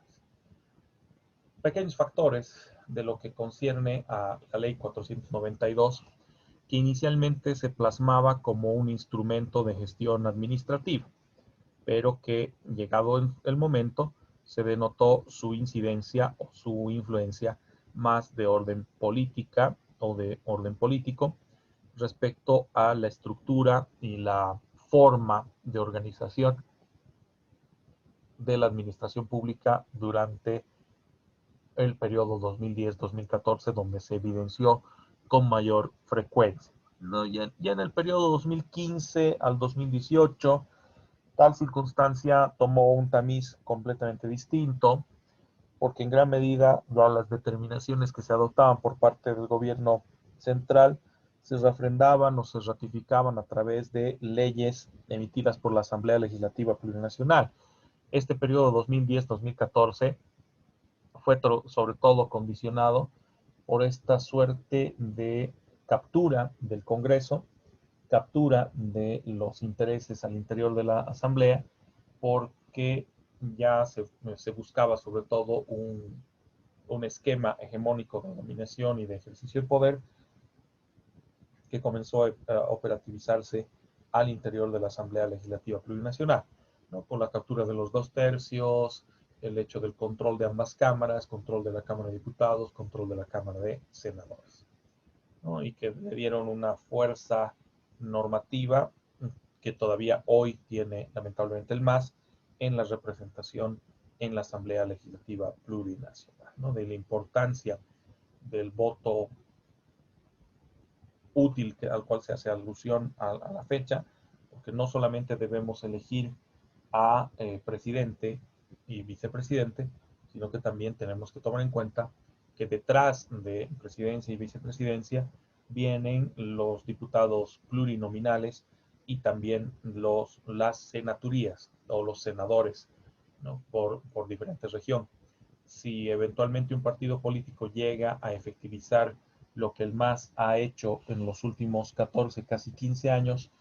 Pequeños factores de lo que concierne a la ley 492, que inicialmente se plasmaba como un instrumento de gestión administrativa, pero que llegado el momento se denotó su incidencia o su influencia más de orden política o de orden político respecto a la estructura y la forma de organización de la administración pública durante el periodo 2010-2014, donde se evidenció con mayor frecuencia, ¿no? Ya en el periodo 2015 al 2018, tal circunstancia tomó un tamiz completamente distinto, porque en gran medida las determinaciones que se adoptaban por parte del gobierno central se refrendaban o se ratificaban a través de leyes emitidas por la Asamblea Legislativa Plurinacional. Este periodo 2010-2014 fue sobre todo condicionado por esta suerte de captura del Congreso, captura de los intereses al interior de la Asamblea, porque ya se buscaba sobre todo un esquema hegemónico de dominación y de ejercicio de poder que comenzó a operativizarse al interior de la Asamblea Legislativa Plurinacional, ¿no? Con la captura de los 2/3, el hecho del control de ambas cámaras, control de la Cámara de Diputados, control de la Cámara de Senadores, ¿no? Y que le dieron una fuerza normativa que todavía hoy tiene lamentablemente el MAS en la representación en la Asamblea Legislativa Plurinacional, ¿no? De la importancia del voto útil al cual se hace alusión a la fecha, porque no solamente debemos elegir a presidente y vicepresidente, sino que también tenemos que tomar en cuenta que detrás de presidencia y vicepresidencia vienen los diputados plurinominales y también las senaturías o los senadores, ¿no? por diferentes regiones. Si eventualmente un partido político llega a efectivizar lo que el MAS ha hecho en los últimos 14, casi 15 años,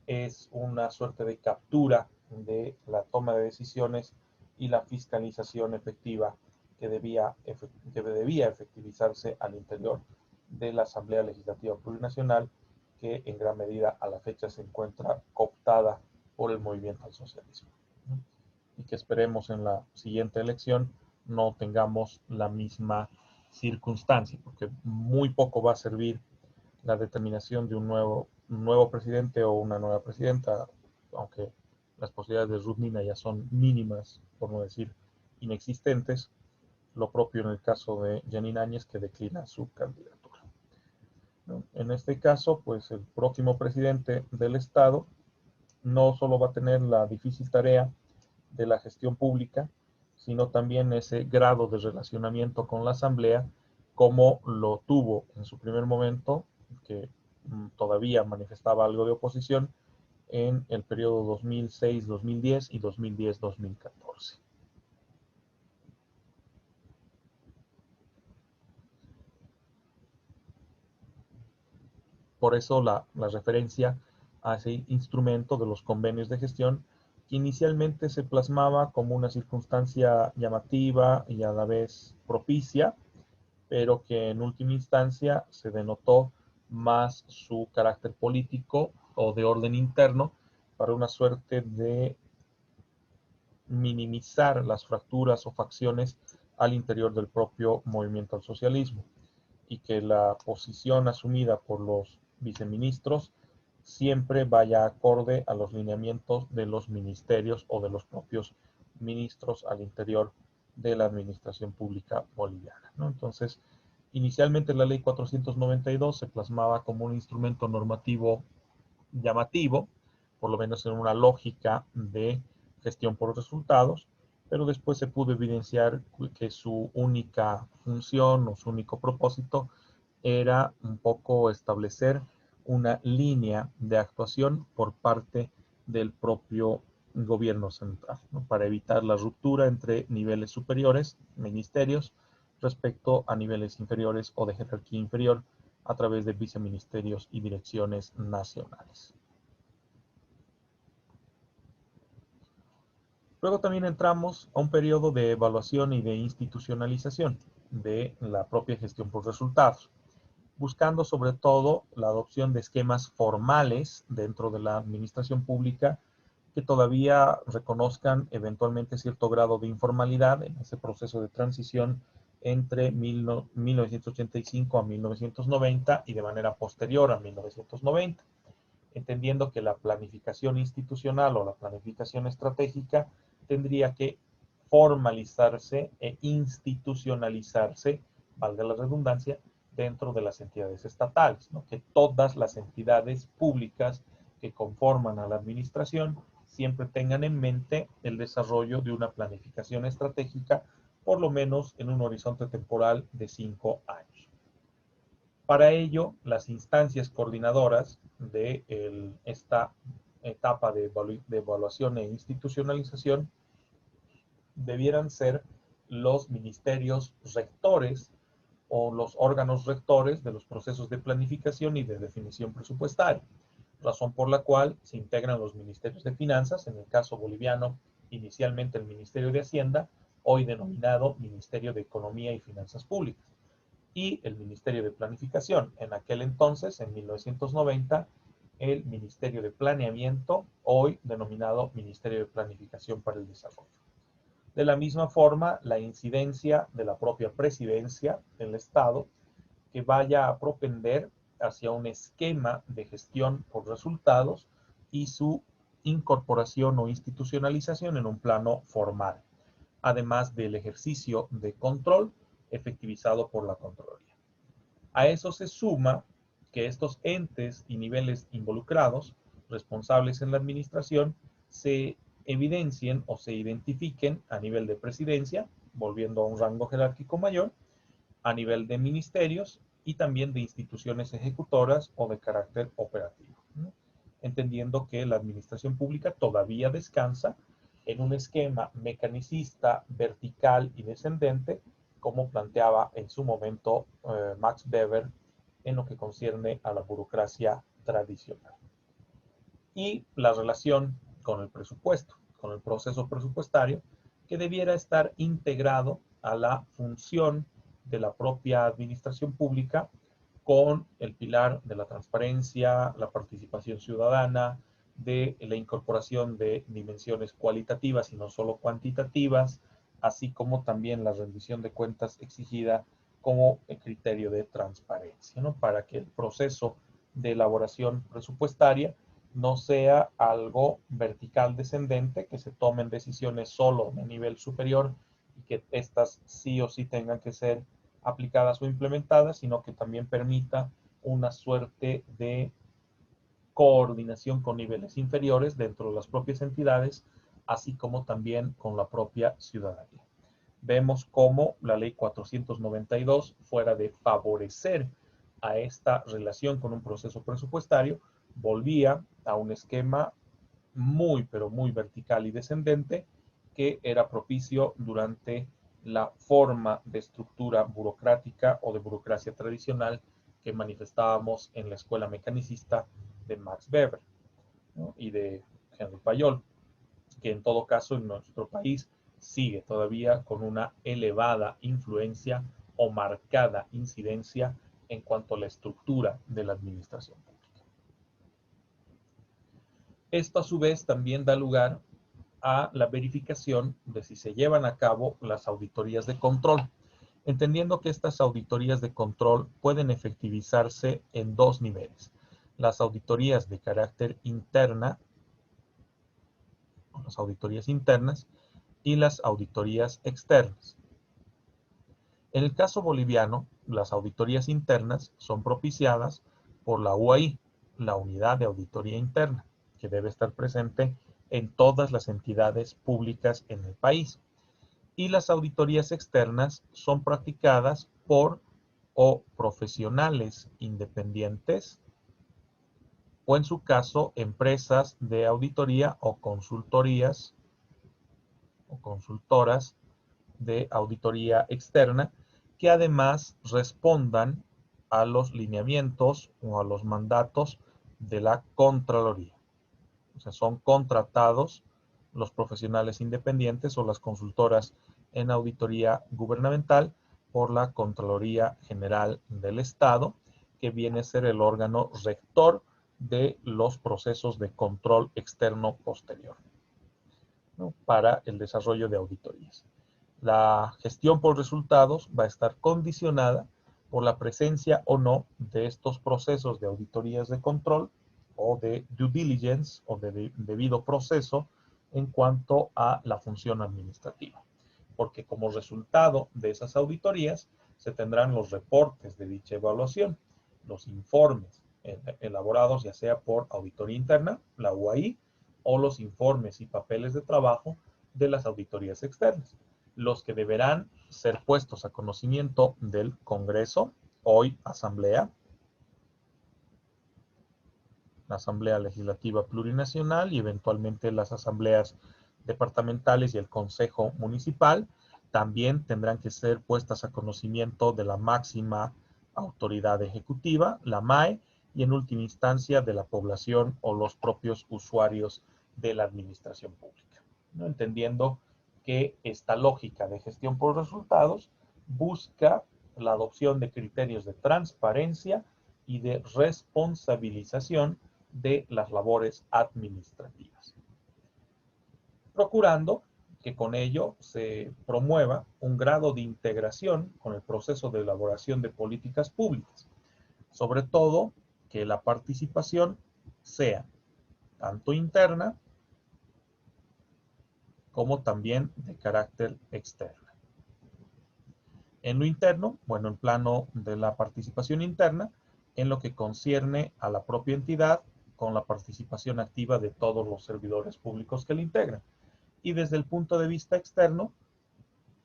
es una suerte de captura de la toma de decisiones y la fiscalización efectiva que debía efectivizarse al interior de la Asamblea Legislativa Plurinacional, que en gran medida a la fecha se encuentra cooptada por el movimiento al socialismo, ¿no? Y que esperemos en la siguiente elección no tengamos la misma circunstancia, porque muy poco va a servir la determinación de un nuevo presidente o una nueva presidenta, aunque las posibilidades de Ruth Nina ya son mínimas, por no decir inexistentes. Lo propio en el caso de Janine Áñez, que declina su candidatura, ¿no? En este caso, pues el próximo presidente del Estado no solo va a tener la difícil tarea de la gestión pública, sino también ese grado de relacionamiento con la Asamblea, como lo tuvo en su primer momento, que todavía manifestaba algo de oposición, en el periodo 2006-2010 y 2010-2014. Por eso la referencia a ese instrumento de los convenios de gestión, que inicialmente se plasmaba como una circunstancia llamativa y a la vez propicia, pero que en última instancia se denotó más su carácter político o de orden interno para una suerte de minimizar las fracturas o facciones al interior del propio movimiento al socialismo, y que la posición asumida por los viceministros siempre vaya acorde a los lineamientos de los ministerios o de los propios ministros al interior de la administración pública boliviana, ¿no? Entonces, inicialmente la ley 492 se plasmaba como un instrumento normativo llamativo, por lo menos en una lógica de gestión por resultados, pero después se pudo evidenciar que su única función o su único propósito era un poco establecer una línea de actuación por parte del propio gobierno central, ¿no? Para evitar la ruptura entre niveles superiores, ministerios, respecto a niveles inferiores o de jerarquía inferior a través de viceministerios y direcciones nacionales. Luego también entramos a un periodo de evaluación y de institucionalización de la propia gestión por resultados, buscando sobre todo la adopción de esquemas formales dentro de la administración pública que todavía reconozcan eventualmente cierto grado de informalidad en ese proceso de transición entre 1985 a 1990 y de manera posterior a 1990, entendiendo que la planificación institucional o la planificación estratégica tendría que formalizarse e institucionalizarse, valga la redundancia, dentro de las entidades estatales, ¿no? Que todas las entidades públicas que conforman a la administración siempre tengan en mente el desarrollo de una planificación estratégica, por lo menos en un horizonte temporal de 5 años. Para ello, las instancias coordinadoras de esta etapa de evaluación e institucionalización debieran ser los ministerios rectores o los órganos rectores de los procesos de planificación y de definición presupuestaria, razón por la cual se integran los ministerios de finanzas, en el caso boliviano, inicialmente el Ministerio de Hacienda, hoy denominado Ministerio de Economía y Finanzas Públicas, y el Ministerio de Planificación, en aquel entonces, en 1990, el Ministerio de Planeamiento, hoy denominado Ministerio de Planificación para el Desarrollo. De la misma forma, la incidencia de la propia presidencia del Estado que vaya a propender hacia un esquema de gestión por resultados y su incorporación o institucionalización en un plano formal, además del ejercicio de control efectivizado por la Contraloría. A eso se suma que estos entes y niveles involucrados, responsables en la administración, se evidencien o se identifiquen a nivel de presidencia, volviendo a un rango jerárquico mayor, a nivel de ministerios y también de instituciones ejecutoras o de carácter operativo, ¿no? Entendiendo que la administración pública todavía descansa en un esquema mecanicista, vertical y descendente, como planteaba en su momento Max Weber en lo que concierne a la burocracia tradicional. Y la relación con el presupuesto, con el proceso presupuestario, que debiera estar integrado a la función de la propia administración pública con el pilar de la transparencia, la participación ciudadana, de la incorporación de dimensiones cualitativas y no solo cuantitativas, así como también la rendición de cuentas exigida como el criterio de transparencia, ¿no? Para que el proceso de elaboración presupuestaria no sea algo vertical descendente, que se tomen decisiones solo de nivel superior y que estas sí o sí tengan que ser aplicadas o implementadas, sino que también permita una suerte de coordinación con niveles inferiores dentro de las propias entidades, así como también con la propia ciudadanía. Vemos cómo la ley 492, fuera de favorecer a esta relación con un proceso presupuestario, volvía a un esquema muy, pero muy vertical y descendente que era propicio durante la forma de estructura burocrática o de burocracia tradicional que manifestábamos en la escuela mecanicista de Max Weber, ¿no? Y de Henry Fayol, que en todo caso en nuestro país sigue todavía con una elevada influencia o marcada incidencia en cuanto a la estructura de la administración pública. Esto a su vez también da lugar a la verificación de si se llevan a cabo las auditorías de control, entendiendo que estas auditorías de control pueden efectivizarse en dos niveles: las auditorías de carácter interna, las auditorías internas, y las auditorías externas. En el caso boliviano, las auditorías internas son propiciadas por la UAI, la Unidad de Auditoría Interna, que debe estar presente en todas las entidades públicas en el país. y las auditorías externas son practicadas por o profesionales independientes o en su caso empresas de auditoría o consultorías o consultoras de auditoría externa que además respondan a los lineamientos o a los mandatos de la Contraloría. O sea, son contratados los profesionales independientes o las consultoras en auditoría gubernamental por la Contraloría General del Estado, que viene a ser el órgano rector de los procesos de control externo posterior, ¿no?, para el desarrollo de auditorías. La gestión por resultados va a estar condicionada por la presencia o no de estos procesos de auditorías de control o de due diligence o de debido proceso en cuanto a la función administrativa. Porque como resultado de esas auditorías se tendrán los reportes de dicha evaluación, los informes elaborados ya sea por auditoría interna, la UAI, o los informes y papeles de trabajo de las auditorías externas, los que deberán ser puestos a conocimiento del Congreso, hoy Asamblea, la Asamblea Legislativa Plurinacional y eventualmente las asambleas departamentales y el Consejo Municipal. También tendrán que ser puestas a conocimiento de la máxima autoridad ejecutiva, la MAE, y en última instancia de la población o los propios usuarios de la administración pública, ¿no? Entendiendo que esta lógica de gestión por resultados busca la adopción de criterios de transparencia y de responsabilización de las labores administrativas, procurando que con ello se promueva un grado de integración con el proceso de elaboración de políticas públicas, sobre todo que la participación sea tanto interna como también de carácter externo. En lo interno, bueno, en plano de la participación interna, en lo que concierne a la propia entidad, con la participación activa de todos los servidores públicos que la integran. Y desde el punto de vista externo,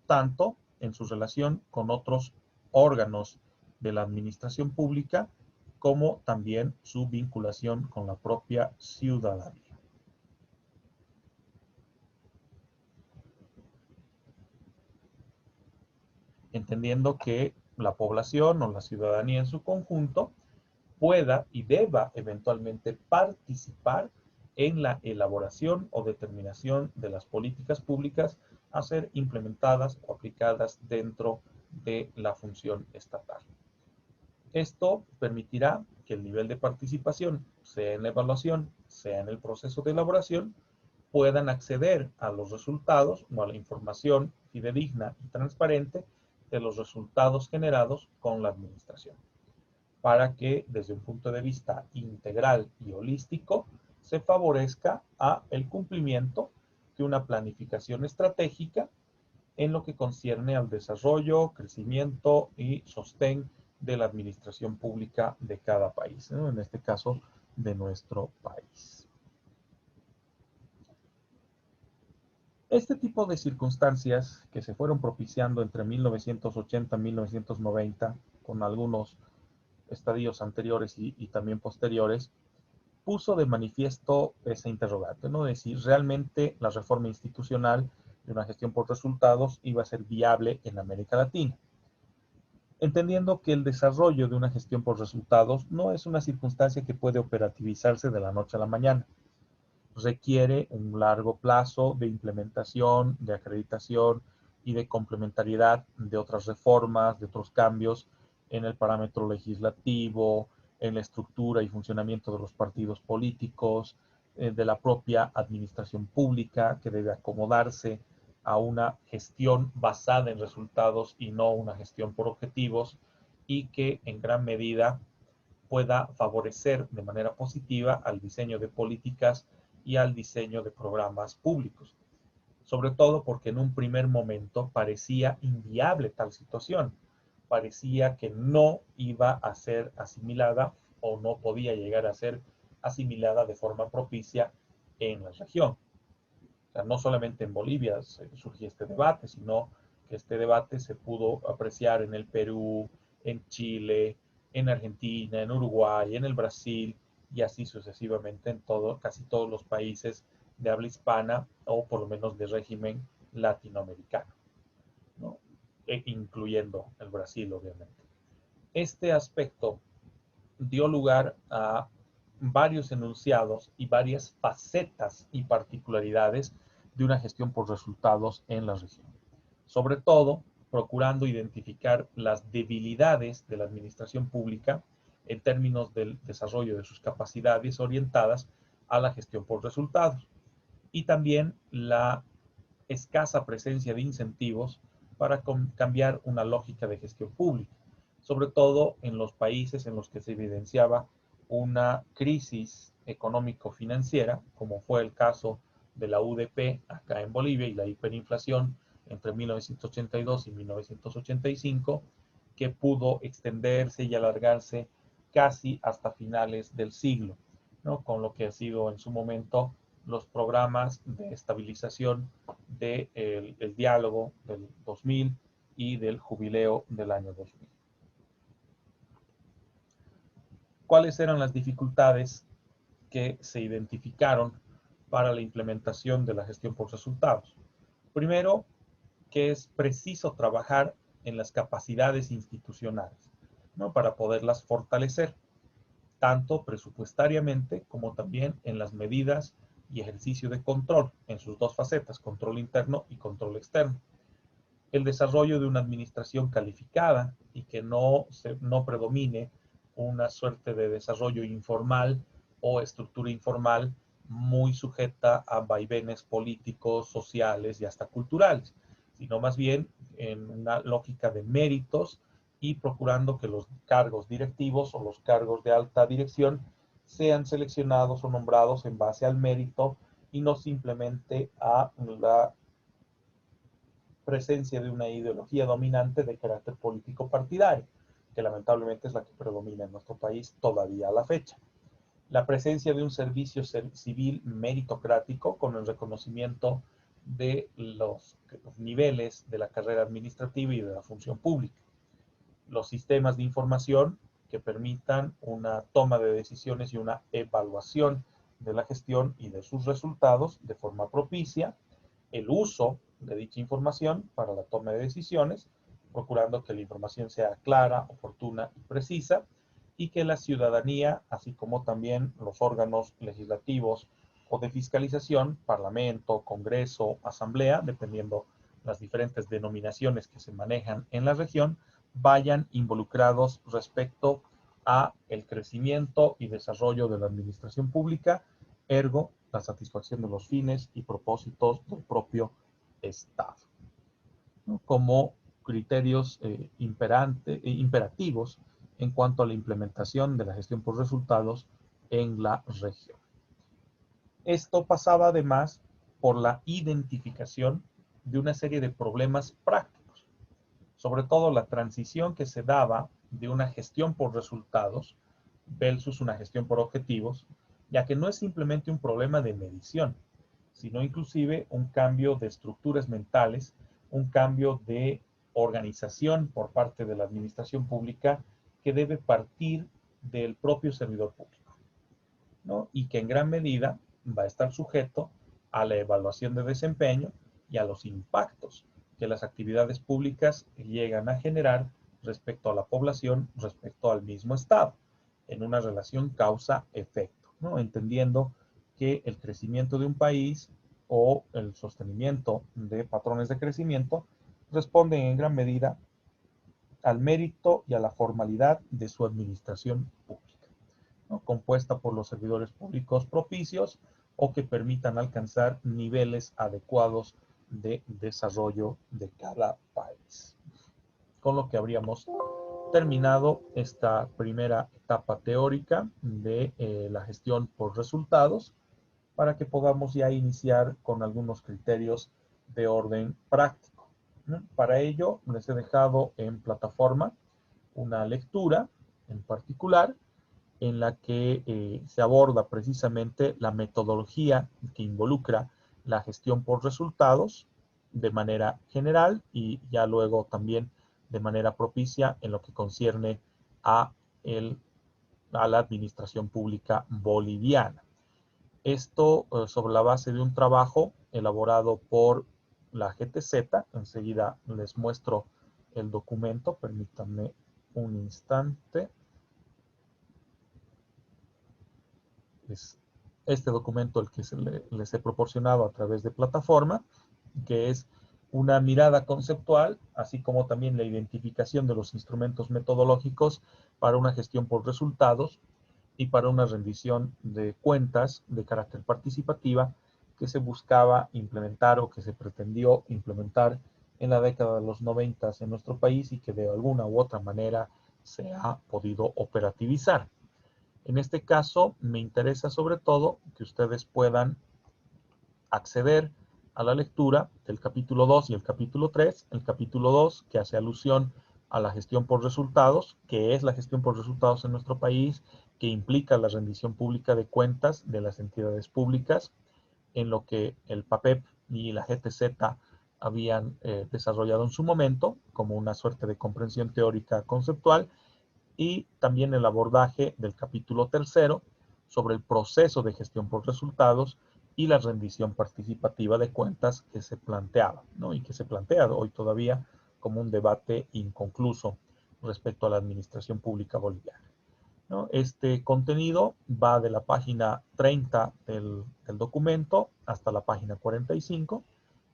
tanto en su relación con otros órganos de la administración pública, como también su vinculación con la propia ciudadanía. Entendiendo que la población o la ciudadanía en su conjunto pueda y deba eventualmente participar en la elaboración o determinación de las políticas públicas a ser implementadas o aplicadas dentro de la función estatal. Esto permitirá que el nivel de participación, sea en la evaluación, sea en el proceso de elaboración, puedan acceder a los resultados o a la información fidedigna y transparente de los resultados generados con la administración, para que desde un punto de vista integral y holístico se favorezca a el cumplimiento de una planificación estratégica en lo que concierne al desarrollo, crecimiento y sostén de la administración pública de cada país, ¿no?, en este caso de nuestro país. Este tipo de circunstancias que se fueron propiciando entre 1980 y 1990, con algunos estadios anteriores y también posteriores, puso de manifiesto ese interrogante, ¿no?, de si realmente la reforma institucional de una gestión por resultados iba a ser viable en América Latina. Entendiendo que el desarrollo de una gestión por resultados no es una circunstancia que puede operativizarse de la noche a la mañana. Requiere un largo plazo de implementación, de acreditación y de complementariedad de otras reformas, de otros cambios en el parámetro legislativo, en la estructura y funcionamiento de los partidos políticos, de la propia administración pública, que debe acomodarse a una gestión basada en resultados y no una gestión por objetivos, y que en gran medida pueda favorecer de manera positiva al diseño de políticas y al diseño de programas públicos. Sobre todo porque en un primer momento parecía inviable tal situación, parecía que no iba a ser asimilada o no podía llegar a ser asimilada de forma propicia en la región. sea, no solamente en Bolivia surgió este debate, sino que este debate se pudo apreciar en el Perú, en Chile, en Argentina, en Uruguay, en el Brasil y así sucesivamente en casi todos los países de habla hispana o por lo menos de régimen latinoamericano, ¿no? Incluyendo el Brasil, obviamente. Este aspecto dio lugar a varios enunciados y varias facetas y particularidades de una gestión por resultados en la región. Sobre todo, procurando identificar las debilidades de la administración pública en términos del desarrollo de sus capacidades orientadas a la gestión por resultados y también la escasa presencia de incentivos para cambiar una lógica de gestión pública, sobre todo en los países en los que se evidenciaba una crisis económico-financiera, como fue el caso de la UDP acá en Bolivia y la hiperinflación entre 1982 y 1985, que pudo extenderse y alargarse casi hasta finales del siglo, ¿no? Con lo que ha sido en su momento los programas de estabilización del el diálogo del 2000 y del jubileo del año 2000. ¿Cuáles eran las dificultades que se identificaron para la implementación de la gestión por resultados? Primero, que es preciso trabajar en las capacidades institucionales, ¿no? Para poderlas fortalecer, tanto presupuestariamente como también en las medidas y ejercicio de control en sus dos facetas, control interno y control externo. El desarrollo de una administración calificada y que no predomine una suerte de desarrollo informal o estructura informal muy sujeta a vaivenes políticos, sociales y hasta culturales, sino más bien en una lógica de méritos y procurando que los cargos directivos o los cargos de alta dirección sean seleccionados o nombrados en base al mérito y no simplemente a la presencia de una ideología dominante de carácter político partidario, que lamentablemente es la que predomina en nuestro país todavía a la fecha. La presencia de un servicio civil meritocrático con el reconocimiento de los niveles de la carrera administrativa y de la función pública. Los sistemas de información que permitan una toma de decisiones y una evaluación de la gestión y de sus resultados de forma propicia, el uso de dicha información para la toma de decisiones, procurando que la información sea clara, oportuna y precisa, y que la ciudadanía, así como también los órganos legislativos o de fiscalización, parlamento, congreso, asamblea, dependiendo las diferentes denominaciones que se manejan en la región, vayan involucrados respecto a el crecimiento y desarrollo de la administración pública, ergo, la satisfacción de los fines y propósitos del propio Estado, ¿no? Como criterios imperativos en cuanto a la implementación de la gestión por resultados en la región. Esto pasaba además por la identificación de una serie de problemas prácticos, sobre todo la transición que se daba de una gestión por resultados versus una gestión por objetivos, ya que no es simplemente un problema de medición, sino inclusive un cambio de estructuras mentales, un cambio de organización por parte de la administración pública que debe partir del propio servidor público, ¿no? Y que en gran medida va a estar sujeto a la evaluación de desempeño y a los impactos que las actividades públicas llegan a generar respecto a la población, respecto al mismo Estado, en una relación causa-efecto, ¿no? Entendiendo que el crecimiento de un país o el sostenimiento de patrones de crecimiento responden en gran medida al mérito y a la formalidad de su administración pública, ¿no? Compuesta por los servidores públicos propicios o que permitan alcanzar niveles adecuados de desarrollo de cada país. Con lo que habríamos terminado esta primera etapa teórica de la gestión por resultados, para que podamos ya iniciar con algunos criterios de orden práctico, ¿no? Para ello, les he dejado en plataforma una lectura en particular en la que se aborda precisamente la metodología que involucra la gestión por resultados de manera general y ya luego también de manera propicia en lo que concierne a, a la administración pública boliviana. Esto sobre la base de un trabajo elaborado por la GTZ. Enseguida les muestro el documento, permítanme un instante. Es este documento el que les he proporcionado a través de plataforma, que es una mirada conceptual, así como también la identificación de los instrumentos metodológicos para una gestión por resultados y para una rendición de cuentas de carácter participativa que se buscaba implementar o que se pretendió implementar en la década de los 90 en nuestro país y que de alguna u otra manera se ha podido operativizar. En este caso, me interesa sobre todo que ustedes puedan acceder a la lectura del capítulo 2 y el capítulo 3. El capítulo 2, que hace alusión a la gestión por resultados, que es la gestión por resultados en nuestro país, que implica la rendición pública de cuentas de las entidades públicas, en lo que el PAPEP y la GTZ habían desarrollado en su momento, como una suerte de comprensión teórica conceptual, y también el abordaje del capítulo 3 sobre el proceso de gestión por resultados y la rendición participativa de cuentas que se planteaba, ¿no? Y que se plantea hoy todavía como un debate inconcluso respecto a la administración pública boliviana, ¿no? Este contenido va de la página 30 del documento hasta la página 45.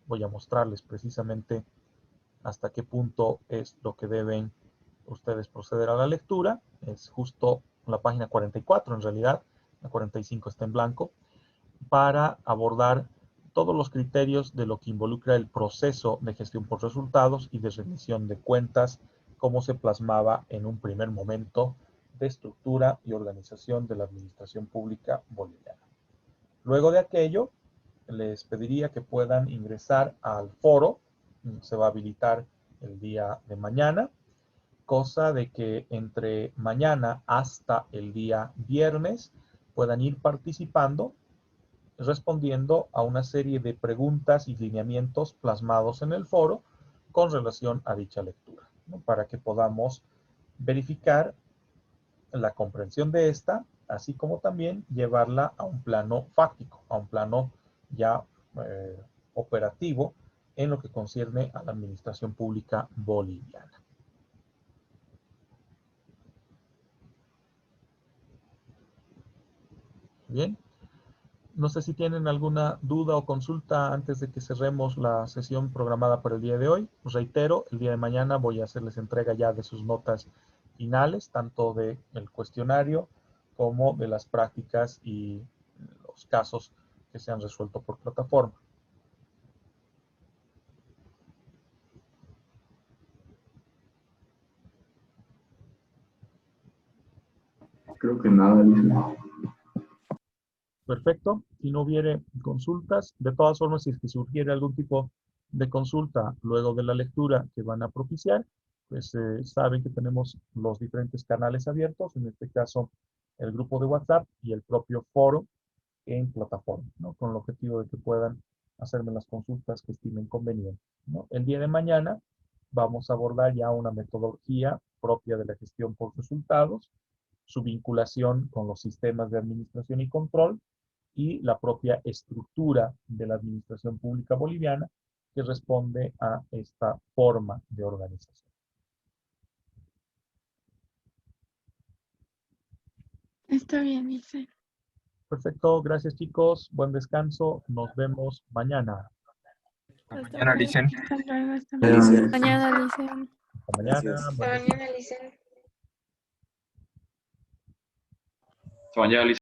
Voy a mostrarles precisamente hasta qué punto es lo que deben ustedes proceder a la lectura. Es justo la página 44 en realidad, la 45 está en blanco, para abordar todos los criterios de lo que involucra el proceso de gestión por resultados y de rendición de cuentas, como se plasmaba en un primer momento de estructura y organización de la administración pública boliviana. Luego de aquello, les pediría que puedan ingresar al foro. Se va a habilitar el día de mañana, cosa de que entre mañana hasta el día viernes puedan ir participando, respondiendo a una serie de preguntas y lineamientos plasmados en el foro con relación a dicha lectura, ¿no? Para que podamos verificar la comprensión de esta, así como también llevarla a un plano fáctico, a un plano ya operativo en lo que concierne a la administración pública boliviana. Bien, no sé si tienen alguna duda o consulta antes de que cerremos la sesión programada para el día de hoy. Reitero, el día de mañana voy a hacerles entrega ya de sus notas finales, tanto del cuestionario como de las prácticas y los casos que se han resuelto por plataforma. Creo que nada, dice. Perfecto. Si no hubiere consultas, de todas formas, si es que surgiera algún tipo de consulta luego de la lectura que van a propiciar, pues saben que tenemos los diferentes canales abiertos, en este caso el grupo de WhatsApp y el propio foro en plataforma, ¿no? Con el objetivo de que puedan hacerme las consultas que estimen convenientes, ¿no? El día de mañana vamos a abordar ya una metodología propia de la gestión por resultados, su vinculación con los sistemas de administración y control y la propia estructura de la administración pública boliviana que responde a esta forma de organización. Está bien, dice. Perfecto, gracias chicos, buen descanso, nos vemos mañana. Hasta Mañana, Licen. hasta luego, hasta Alicia. mañana, Licen. Hasta mañana, Gracias. buen descanso. Hasta mañana, Licen.